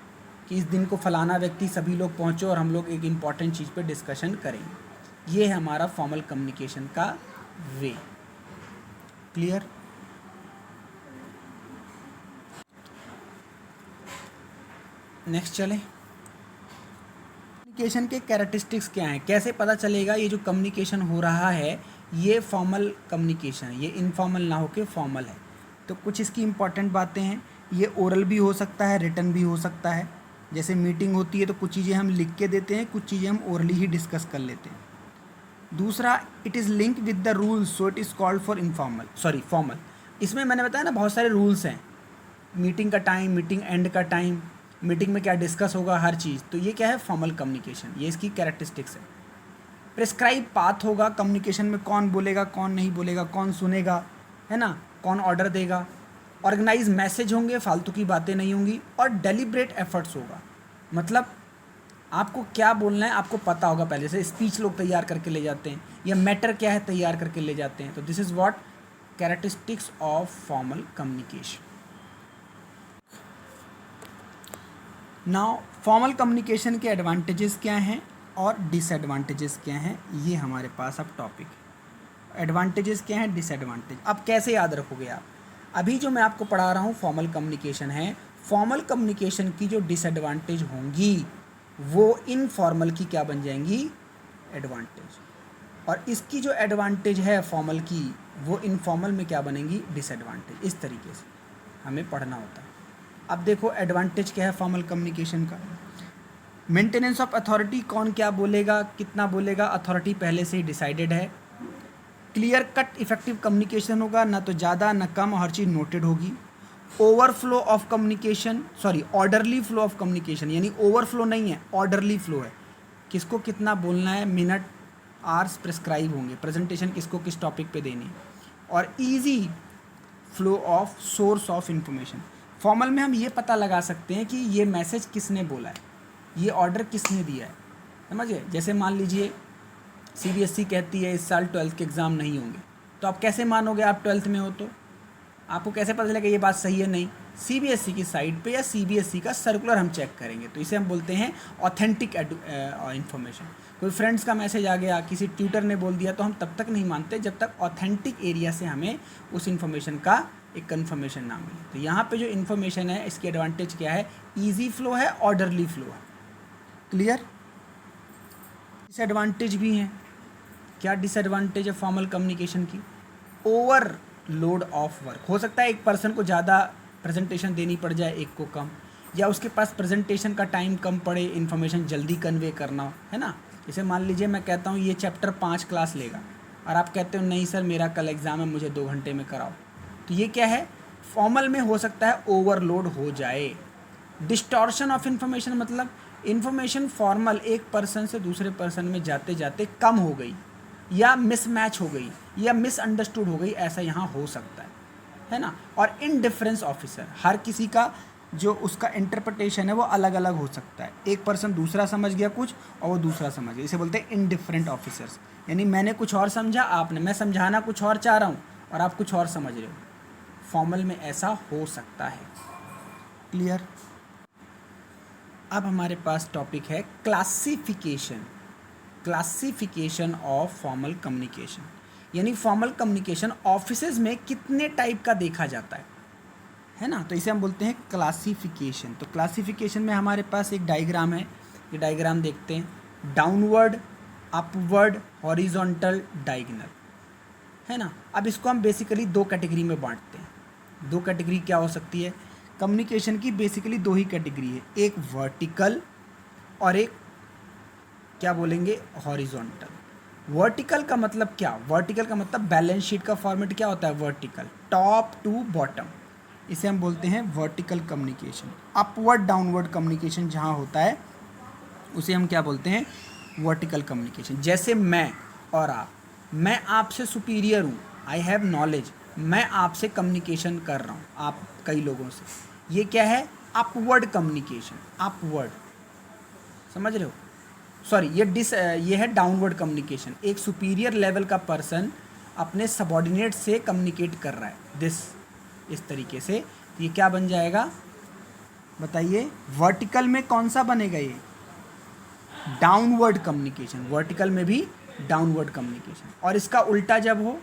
कि इस दिन को फलाना व्यक्ति, सभी लोग पहुँचो और हम लोग एक इम्पॉर्टेंट चीज़ पे डिस्कशन करेंगे। ये है हमारा फॉर्मल कम्युनिकेशन का वे। क्लियर। नेक्स्ट चले, कम्युनिकेशन के कैरेक्टरिस्टिक्स क्या हैं, कैसे पता चलेगा ये जो कम्युनिकेशन हो रहा है ये फॉर्मल कम्युनिकेशन है, ये इनफॉर्मल ना होके फॉर्मल है। तो कुछ इसकी इंपॉर्टेंट बातें हैं, ये ओरल भी हो सकता है, रिटन भी हो सकता है। जैसे मीटिंग होती है तो कुछ चीज़ें हम लिख के देते हैं, कुछ चीज़ें हम ओरली ही डिस्कस कर लेते हैं। दूसरा, it is link with the rules, so it is called for formal. इसमें मैंने बताया ना बहुत सारे रूल्स हैं, मीटिंग का टाइम, मीटिंग एंड का टाइम, मीटिंग में क्या डिस्कस होगा, हर चीज़। तो ये क्या है, फॉर्मल कम्युनिकेशन, ये इसकी कैरेक्टरिस्टिक्स है। प्रिस्क्राइब पाथ होगा कम्युनिकेशन में, कौन बोलेगा, कौन नहीं बोलेगा, कौन सुनेगा, है ना, कौन ऑर्डर देगा। ऑर्गेनाइज मैसेज होंगे, फालतू की बातें नहीं होंगी। और डेलिब्रेट एफर्ट्स होगा, मतलब आपको क्या बोलना है आपको पता होगा पहले से। स्पीच लोग तैयार करके ले जाते हैं, या मैटर क्या है तैयार करके ले जाते हैं। तो this is what characteristics of formal communication. Now formal communication के एडवांटेजेस क्या हैं और डिसएडवांटेजेस क्या हैं, ये हमारे पास अब टॉपिक है। एडवांटेजेस क्या हैं, डिसएडवांटेज। अब कैसे याद रखोगे आप, अभी जो मैं आपको पढ़ा रहा हूँ फॉर्मल कम्युनिकेशन है, फॉर्मल कम्युनिकेशन की जो डिसएडवांटेज होंगी वो इनफॉर्मल की क्या बन जाएंगी, एडवांटेज। और इसकी जो एडवांटेज है फॉर्मल की, वो इनफॉर्मल में क्या बनेंगी, डिसएडवांटेज। इस तरीके से हमें पढ़ना होता है। अब देखो एडवांटेज क्या है फॉर्मल कम्युनिकेशन का, मेंटेनेंस ऑफ अथॉरिटी, कौन क्या बोलेगा, कितना बोलेगा, अथॉरिटी पहले से ही डिसाइडेड है। क्लियर कट इफेक्टिव कम्युनिकेशन होगा, ना तो ज़्यादा ना कम, हर चीज़ नोटेड होगी। Overflow of communication, orderly flow of communication, यानी ओवरफ्लो नहीं है, ऑर्डरली फ्लो है। किसको कितना बोलना है, मिनट आवर्स प्रिस्क्राइब होंगे, प्रेजेंटेशन किसको किस टॉपिक पे देनी है। और easy flow of source of information, formal में हम ये पता लगा सकते हैं कि ये मैसेज किसने बोला है, ये ऑर्डर किसने दिया है, समझिए। जैसे मान लीजिए सीबीएसई कहती है इस साल 12th के एग्ज़ाम नहीं होंगे, तो आप कैसे मानोगे, आप 12th में हो तो आपको कैसे पता चलेगा ये बात सही है नहीं, सीबीएसई की साइट पे या सीबीएसई का सर्कुलर हम चेक करेंगे। तो इसे हम बोलते हैं ऑथेंटिक इन्फॉर्मेशन। कोई फ्रेंड्स का मैसेज आ गया, किसी ट्यूटर ने बोल दिया, तो हम तब तक नहीं मानते जब तक ऑथेंटिक एरिया से हमें उस इन्फॉर्मेशन का एक कन्फर्मेशन ना मिले। तो यहाँ पे जो इन्फॉर्मेशन है इसकी एडवांटेज क्या है, ईजी फ्लो है, ऑर्डरली फ्लो है। क्लियर। डिसएडवांटेज भी हैं, क्या डिसएडवांटेज है फॉर्मल कम्युनिकेशन की, ओवर लोड ऑफ वर्क। हो सकता है एक पर्सन को ज़्यादा प्रेजेंटेशन देनी पड़ जाए, एक को कम, या उसके पास प्रेजेंटेशन का टाइम कम पड़े, इन्फॉर्मेशन जल्दी कन्वे करना हो, है ना। जैसे मान लीजिए मैं कहता हूँ ये चैप्टर 5 क्लास लेगा और आप कहते हो नहीं सर मेरा कल एग्ज़ाम है, मुझे 2 घंटे में कराओ। तो ये क्या है, फॉर्मल में हो सकता है ओवरलोड हो जाए, डिस्टॉर्शन ऑफ इंफॉर्मेशन मतलब इंफॉर्मेशन फॉर्मल एक पर्सन से दूसरे पर्सन में जाते जाते कम हो गई या मिसमैच हो गई या मिसअंडरस्टूड हो गई, ऐसा यहाँ हो सकता है ना। और इनडिफरेंस ऑफिसर, हर किसी का जो उसका इंटरप्रिटेशन है वो अलग अलग हो सकता है। एक पर्सन दूसरा समझ गया कुछ और वो दूसरा समझ गया, इसे बोलते हैं इनडिफरेंट ऑफिसर्स। यानी मैंने कुछ और समझा, आपने, मैं समझाना कुछ और चाह रहा हूँ और आप कुछ और समझ रहे हो। फॉर्मल में ऐसा हो सकता है। क्लियर। अब हमारे पास टॉपिक है classification. Classification of formal communication, यानी फॉर्मल कम्युनिकेशन ऑफिसेज में कितने टाइप का देखा जाता है ना। तो इसे हम बोलते हैं क्लासिफिकेशन। तो क्लासिफिकेशन में हमारे पास एक डायग्राम है, ये डायग्राम देखते हैं। डाउनवर्ड, अपवर्ड, हॉरिजॉन्टल, डायगोनल, है ना। अब इसको हम बेसिकली दो कैटेगरी में बांटते हैं। दो कैटेगरी क्या हो सकती है कम्युनिकेशन की? बेसिकली दो ही कैटेगरी है, एक वर्टिकल और एक क्या बोलेंगे, हॉरिजॉन्टल। वर्टिकल का मतलब क्या? वर्टिकल का मतलब बैलेंस शीट का फॉर्मेट क्या होता है? वर्टिकल, टॉप टू बॉटम, इसे हम बोलते हैं vertical communication. Upward downward communication जहाँ होता है उसे हम क्या बोलते हैं? Vertical communication. जैसे मैं और आप, मैं आपसे सुपीरियर हूँ, आई हैव नॉलेज, मैं आपसे कम्युनिकेशन कर रहा हूँ, आप कई लोगों से, ये क्या है? Upward communication. अपवर्ड, समझ रहे हो? सॉरी, ये है डाउनवर्ड कम्युनिकेशन। एक सुपीरियर लेवल का पर्सन अपने सबॉर्डिनेट से कम्युनिकेट कर रहा है, इस तरीके से। ये क्या बन जाएगा बताइए? वर्टिकल में कौन सा बनेगा? ये डाउनवर्ड कम्युनिकेशन। वर्टिकल में भी डाउनवर्ड कम्युनिकेशन। और इसका उल्टा जब हो,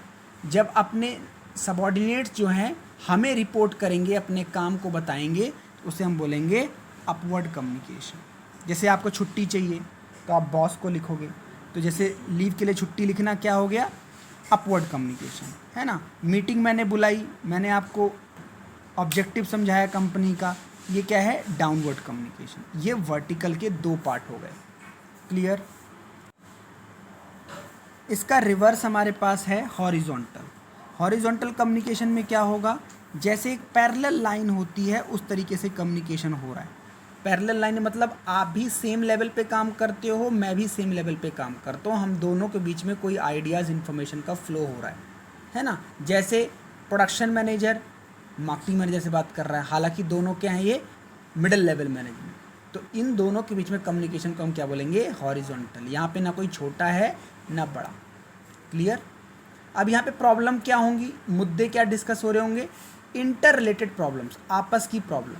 जब अपने सबॉर्डिनेट्स जो हैं हमें रिपोर्ट करेंगे, अपने काम को बताएंगे, तो उसे हम बोलेंगे अपवर्ड कम्युनिकेशन। जैसे आपको छुट्टी चाहिए तो आप बॉस को लिखोगे, तो जैसे लीव के लिए छुट्टी लिखना क्या हो गया? अपवर्ड कम्युनिकेशन, है ना। मीटिंग मैंने बुलाई, मैंने आपको ऑब्जेक्टिव समझाया कंपनी का, ये क्या है? Downward communication. ये वर्टिकल के दो पार्ट हो गए। क्लियर। इसका रिवर्स हमारे पास है हॉरिजॉन्टल। हॉरिजॉन्टल कम्युनिकेशन में क्या होगा? जैसे एक पैरेलल लाइन होती है उस तरीके से कम्युनिकेशन हो रहा है। पैरेलल लाइन मतलब आप भी सेम लेवल पे काम करते हो, मैं भी सेम लेवल पे काम करता हूँ, हम दोनों के बीच में कोई आइडियाज़ इन्फॉर्मेशन का फ्लो हो रहा है ना। जैसे प्रोडक्शन मैनेजर मार्केटिंग मैनेजर से बात कर रहा है, हालांकि दोनों क्या हैं? ये मिडिल लेवल मैनेजमेंट। तो इन दोनों के बीच में कम्युनिकेशन को हम क्या बोलेंगे? हॉरिजॉन्टल। यहाँ पे ना कोई छोटा है ना बड़ा। क्लियर। अब यहाँ पे प्रॉब्लम क्या होंगी, मुद्दे क्या डिस्कस हो रहे होंगे? इंटर रिलेटेड प्रॉब्लम्स, आपस की प्रॉब्लम,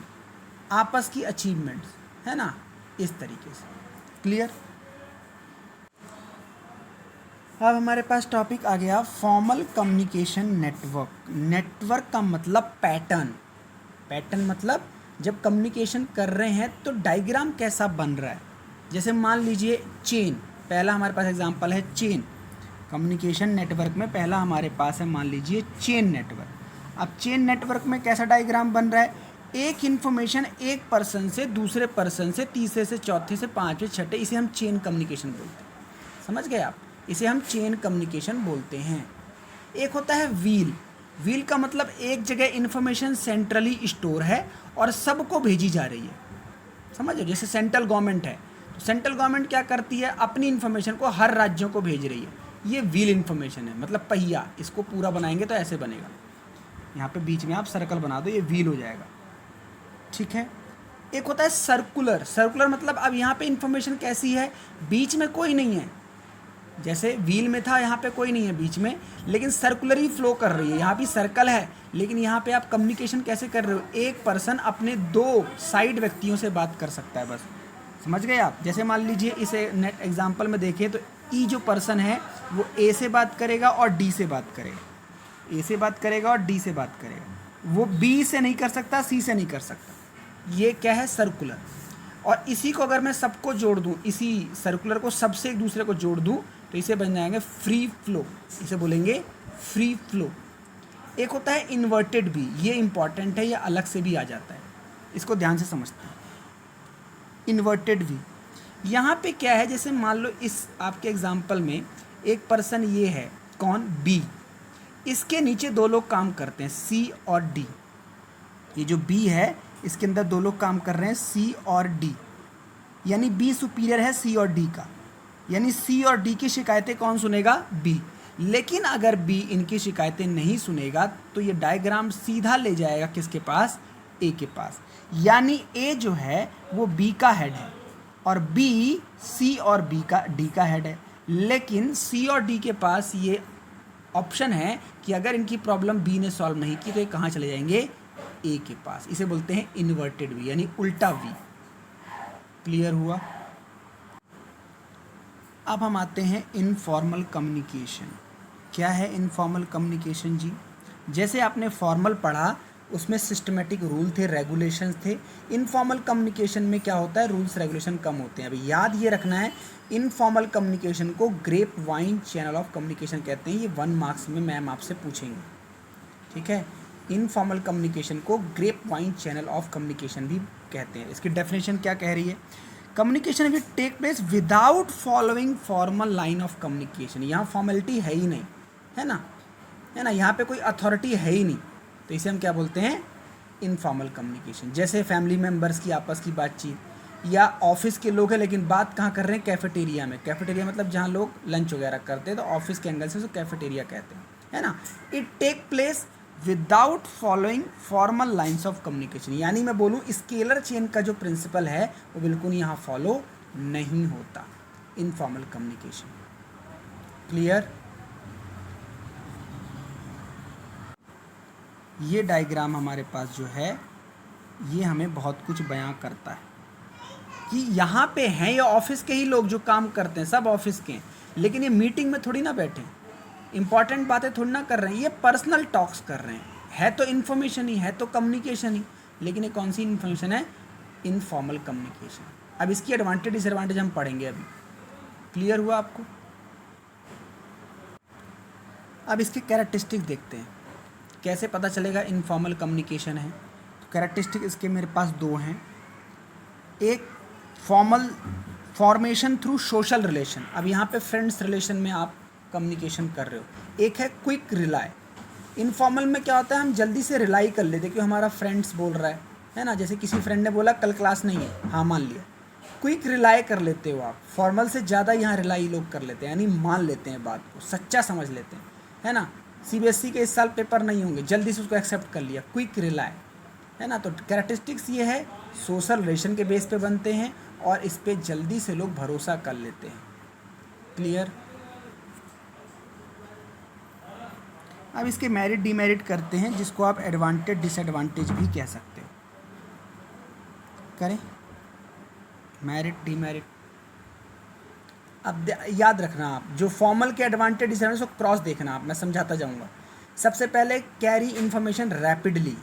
आपस की अचीवमेंट्स, है ना, इस तरीके से। क्लियर। अब हमारे पास टॉपिक आ गया फॉर्मल कम्युनिकेशन नेटवर्क। नेटवर्क का मतलब पैटर्न। पैटर्न मतलब जब कम्युनिकेशन कर रहे हैं तो डायग्राम कैसा बन रहा है। जैसे मान लीजिए चेन, पहला हमारे पास एग्जांपल है चेन। कम्युनिकेशन नेटवर्क में पहला हमारे पास है, मान लीजिए चेन नेटवर्क। अब चेन नेटवर्क में कैसा डायग्राम बन रहा है? एक इन्फॉर्मेशन एक पर्सन से दूसरे पर्सन से, तीसरे से चौथे से पाँचवें छठे, इसे हम चेन कम्युनिकेशन बोलते हैं। समझ गए आप? इसे हम चेन कम्युनिकेशन बोलते हैं। एक होता है व्हील। व्हील का मतलब एक जगह इन्फॉर्मेशन सेंट्रली स्टोर है और सबको भेजी जा रही है। समझ लो, जैसे सेंट्रल गवर्नमेंट है, तो सेंट्रल गवर्नमेंट क्या करती है? अपनी इन्फॉर्मेशन को हर राज्यों को भेज रही है। ये व्हील इन्फॉर्मेशन है, मतलब पहिया। इसको पूरा बनाएंगे तो ऐसे बनेगा, यहाँ पे बीच में आप सर्कल बना दो, ये व्हील हो जाएगा। ठीक है। एक होता है सर्कुलर। सर्कुलर मतलब अब यहाँ पे इन्फॉर्मेशन कैसी है? बीच में कोई नहीं है, जैसे व्हील में था यहाँ पे कोई नहीं है बीच में, लेकिन सर्कुलर ही फ्लो कर रही है। यहाँ भी सर्कल है, लेकिन यहाँ पे आप कम्युनिकेशन कैसे कर रहे हो? एक पर्सन अपने दो साइड व्यक्तियों से बात कर सकता है, बस। समझ गए आप? जैसे मान लीजिए इसे नेट एग्जांपल में देखें तो ई जो पर्सन है वो ए से बात करेगा और डी से बात करेगा, ए से बात करेगा और डी से बात करेगा। वो बी से नहीं कर सकता, सी से नहीं कर सकता। ये क्या है? सर्कुलर। और इसी को अगर मैं सबको जोड़ दूँ, इसी सर्कुलर को सबसे एक दूसरे को जोड़ दूँ, तो इसे बन जाएंगे फ्री फ्लो। इसे बोलेंगे फ्री फ्लो। एक होता है इन्वर्टेड भी, ये इंपॉर्टेंट है, ये अलग से भी आ जाता है, इसको ध्यान से समझते हैं। इन्वर्टेड भी यहाँ पे क्या है? जैसे मान लो इस आपके एग्जाम्पल में एक पर्सन ये है, कौन? बी। इसके नीचे दो लोग काम करते हैं, सी और डी। ये जो बी है इसके अंदर दो लोग काम कर रहे हैं, सी और डी, यानी बी सुपीरियर है सी और डी का, यानी सी और डी की शिकायतें कौन सुनेगा, बी। लेकिन अगर बी इनकी शिकायतें नहीं सुनेगा तो ये डायग्राम सीधा ले जाएगा किसके पास, ए के पास, यानी ए जो है वो बी का हेड है और बी सी और डी का हेड है। लेकिन सी और डी के पास ये ऑप्शन है कि अगर इनकी प्रॉब्लम बी ने सॉल्व नहीं की तो ये कहाँ चले जाएंगे, ए के पास। इसे बोलते हैं इन्वर्टेड वी, यानी उल्टा वी। क्लियर हुआ। अब हम आते हैं इनफॉर्मल कम्युनिकेशन। क्या है इनफॉर्मल कम्युनिकेशन जी? जैसे आपने फॉर्मल पढ़ा उसमें सिस्टमेटिक रूल थे, रेगुलेशंस थे। इनफॉर्मल कम्युनिकेशन में क्या होता है, रूल्स रेगुलेशन कम होते हैं। अभी याद ये रखना है, इनफॉर्मल कम्युनिकेशन को grapevine channel of communication कहते हैं। ये 1 मार्क्स में मैम आपसे पूछेंगे, ठीक है। इनफॉर्मल कम्युनिकेशन को grapevine channel of communication भी कहते हैं। इसकी डेफिनेशन क्या कह रही है, communication will take place without following formal line of communication. यहाँ फॉर्मेलिटी है ही नहीं, है ना, है ना, यहाँ पे कोई अथॉरिटी है ही नहीं, तो इसे हम क्या बोलते हैं, इनफॉर्मल कम्युनिकेशन। जैसे फैमिली मेम्बर्स की आपस की बातचीत, या ऑफिस के लोग हैं लेकिन बात कहाँ कर रहे हैं, कैफेटेरिया में। कैफेटेरिया मतलब जहाँ लोग लंच वगैरह करते हैं, तो ऑफिस के एंगल से उसको कैफेटेरिया कहते हैं, है ना। It take place without following formal lines of communication, यानी मैं बोलूँ स्केलर चेन का जो प्रिंसिपल है वो बिल्कुल यहाँ फॉलो नहीं होता, इनफॉर्मल कम्युनिकेशन। क्लियर। ये डायग्राम हमारे पास जो है ये हमें बहुत कुछ बयां करता है कि यहाँ पे हैं ये ऑफिस के ही लोग जो काम करते हैं, सब ऑफिस के हैं, लेकिन ये मीटिंग में थोड़ी ना बैठे, इंपॉर्टेंट बातें थोड़ी ना कर रहे हैं, ये पर्सनल टॉक्स कर रहे हैं। है तो इन्फॉर्मेशन ही, है तो कम्युनिकेशन ही, लेकिन ये कौन सी इन्फॉर्मेशन है, इनफॉर्मल कम्युनिकेशन। अब इसकी एडवांटेज डिसएडवांटेज हम पढ़ेंगे अभी। क्लियर हुआ आपको। अब इसके कैरेक्टरिस्टिक देखते हैं, कैसे पता चलेगा इनफॉर्मल कम्युनिकेशन है। तो कैरेक्टरिस्टिक इसके मेरे पास 2 हैं। एक फॉर्मेशन थ्रू सोशल रिलेशन। अब यहाँ पे फ्रेंड्स रिलेशन में आप कम्युनिकेशन कर रहे हो। एक है क्विक रिलाई। इनफॉर्मल में क्या होता है, हम जल्दी से रिलाई कर लेते हैं कि हमारा फ्रेंड्स बोल रहा है ना। जैसे किसी फ्रेंड ने बोला कल क्लास नहीं है, हाँ मान लिया, क्विक रिलाई कर लेते हो आप। फॉर्मल से ज़्यादा यहाँ रिलाई लोग कर लेते हैं, यानी मान लेते हैं बात को, सच्चा समझ लेते हैं, है ना। सीबीएसई के इस साल पेपर नहीं होंगे, जल्दी से उसको एक्सेप्ट कर लिया, क्विक रिलाई, है ना। तो कैरेक्टरिस्टिक्स ये है, सोशल रिलेशन के बेस पे बनते हैं और इस पे जल्दी से लोग भरोसा कर लेते हैं। क्लियर। अब इसके मेरिट डीमेरिट करते हैं, जिसको आप एडवांटेज डिसएडवांटेज भी कह सकते हो। करें मेरिट डीमेरिट। अब याद रखना आप, जो फॉर्मल के एडवांटेज डिसएडवांटेज को क्रॉस देखना आप, मैं समझाता जाऊंगा। सबसे पहले कैरी इन्फॉर्मेशन रैपिडली,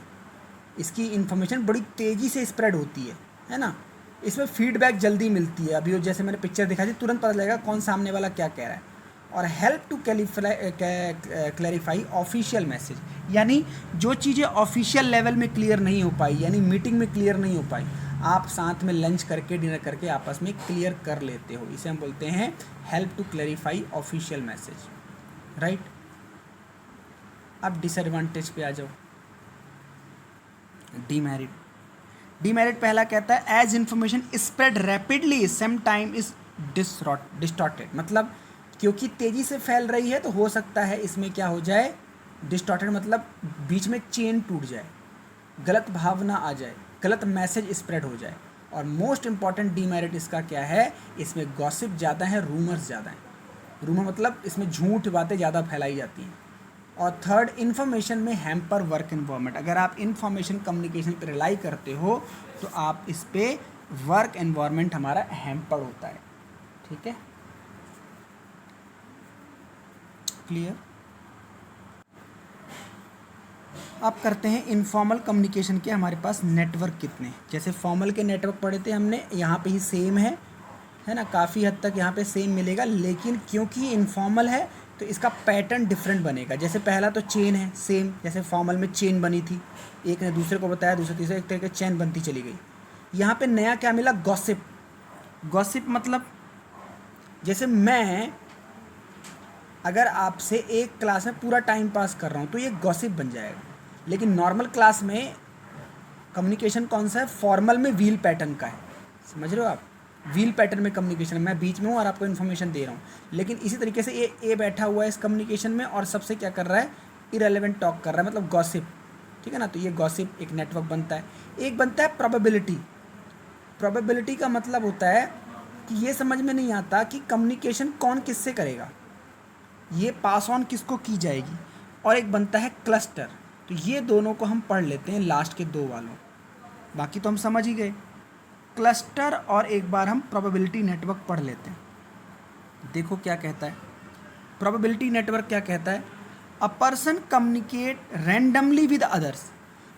इसकी इन्फॉर्मेशन बड़ी तेज़ी से स्प्रेड होती है ना। इसमें फीडबैक जल्दी मिलती है। अभी जैसे मैंने पिक्चर दिखाई थी, तुरंत पता लगेगा कौन सामने वाला क्या कह रहा है। और help to clarify official message, यानी जो चीज़ें ऑफिशियल लेवल में क्लियर नहीं हो पाई, यानी मीटिंग में क्लियर नहीं हो पाई, आप साथ में लंच करके डिनर करके आपस में क्लियर कर लेते हो। इसे हम बोलते हैं help to clarify official message, right. अब डिसएडवांटेज पे आ जाओ, डीमेरिट। डीमेरिट पहला कहता है as information spread rapidly some time is distorted, मतलब क्योंकि तेज़ी से फैल रही है तो हो सकता है इसमें क्या हो जाए, डिस्टॉर्टेड, मतलब बीच में चेन टूट जाए, गलत भावना आ जाए, गलत मैसेज स्प्रेड हो जाए। और मोस्ट इंपॉर्टेंट डीमेरिट इसका क्या है, इसमें गॉसिप ज़्यादा है, रूमर्स ज़्यादा हैं। रूमर मतलब इसमें झूठ बातें ज़्यादा फैलाई जाती हैं। और थर्ड, इन्फॉर्मेशन में हैम्पर वर्क एनवायरनमेंट। अगर आप इन्फॉर्मेशन कम्युनिकेशन पर रिलाई करते हो तो आप इस पे वर्क एनवायरनमेंट हमारा हैम्पर होता है, ठीक है। क्लियर। अब करते हैं इनफॉर्मल कम्युनिकेशन के हमारे पास नेटवर्क कितने हैं। जैसे फॉर्मल के नेटवर्क पढ़े थे हमने, यहाँ पे ही सेम है ना, काफ़ी हद तक यहाँ पे सेम मिलेगा, लेकिन क्योंकि इनफॉर्मल है तो इसका पैटर्न डिफरेंट बनेगा। जैसे पहला तो चेन है सेम, जैसे फॉर्मल में चेन बनी थी, एक ने दूसरे को बताया, दूसरे तीसरे, एक तरीके चेन बनती चली गई। यहाँ पे नया क्या मिला, गॉसिप। गॉसिप मतलब जैसे मैं अगर आपसे एक क्लास में पूरा टाइम पास कर रहा हूँ तो ये गॉसिप बन जाएगा। लेकिन नॉर्मल क्लास में कम्युनिकेशन कौन सा है, फॉर्मल में व्हील पैटर्न का है, समझ रहे हो आप, व्हील पैटर्न में कम्युनिकेशन है, मैं बीच में हूँ और आपको इन्फॉर्मेशन दे रहा हूँ। लेकिन इसी तरीके से ए बैठा हुआ है इस कम्युनिकेशन में और सबसे क्या कर रहा है, इरेलेवेंट टॉक कर रहा है, मतलब गॉसिप, ठीक है ना। तो ये गॉसिप एक नेटवर्क बनता है। एक बनता है प्रोबेबिलिटी। प्रोबेबिलिटी का मतलब होता है कि ये समझ में नहीं आता कि कम्युनिकेशन कौन किससे करेगा, ये पास ऑन किसको की जाएगी। और एक बनता है क्लस्टर। तो ये दोनों को हम पढ़ लेते हैं लास्ट के दो वालों, बाकी तो हम समझ ही गए। क्लस्टर और एक बार हम प्रोबेबिलिटी नेटवर्क पढ़ लेते हैं। देखो क्या कहता है प्रोबेबिलिटी नेटवर्क, क्या कहता है, a person communicate randomly with others,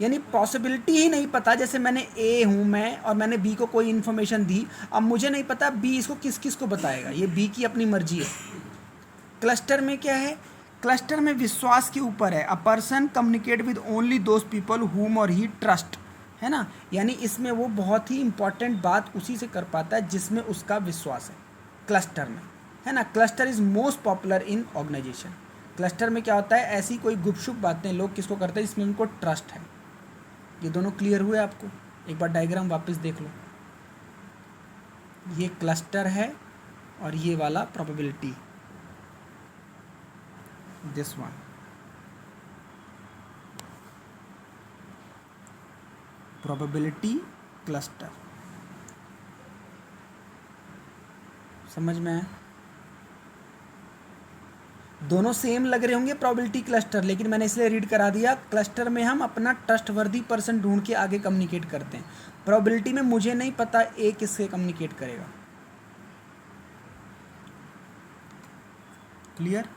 यानी पॉसिबिलिटी ही नहीं पता, जैसे मैंने ए हूँ मैं और मैंने बी को कोई इन्फॉर्मेशन दी, अब मुझे नहीं पता बी इसको किस किस को बताएगा, ये बी की अपनी मर्जी है। क्लस्टर में क्या है, क्लस्टर में विश्वास के ऊपर है, a person communicate with only those people whom और ही ट्रस्ट, है ना, यानी इसमें वो बहुत ही इंपॉर्टेंट बात उसी से कर पाता है जिसमें उसका विश्वास है, क्लस्टर में, है ना। Cluster is most popular in organisation. Cluster में क्या होता है, ऐसी कोई गुपशुप बातें लोग किसको करते हैं जिसमें उनको ट्रस्ट है। ये दोनों क्लियर हुए आपको, एक बार डायग्राम वापस देख लो, ये क्लस्टर है और ये वाला probability, this one. Probability cluster, समझ में आया। दोनों सेम लग रहे होंगे प्रोबेबिलिटी क्लस्टर, लेकिन मैंने इसलिए रीड करा दिया, क्लस्टर में हम अपना ट्रस्टवर्दी पर्सन ढूंढ के आगे कम्युनिकेट करते हैं, प्रोबेबिलिटी में मुझे नहीं पता ए किससे कम्युनिकेट करेगा। क्लियर।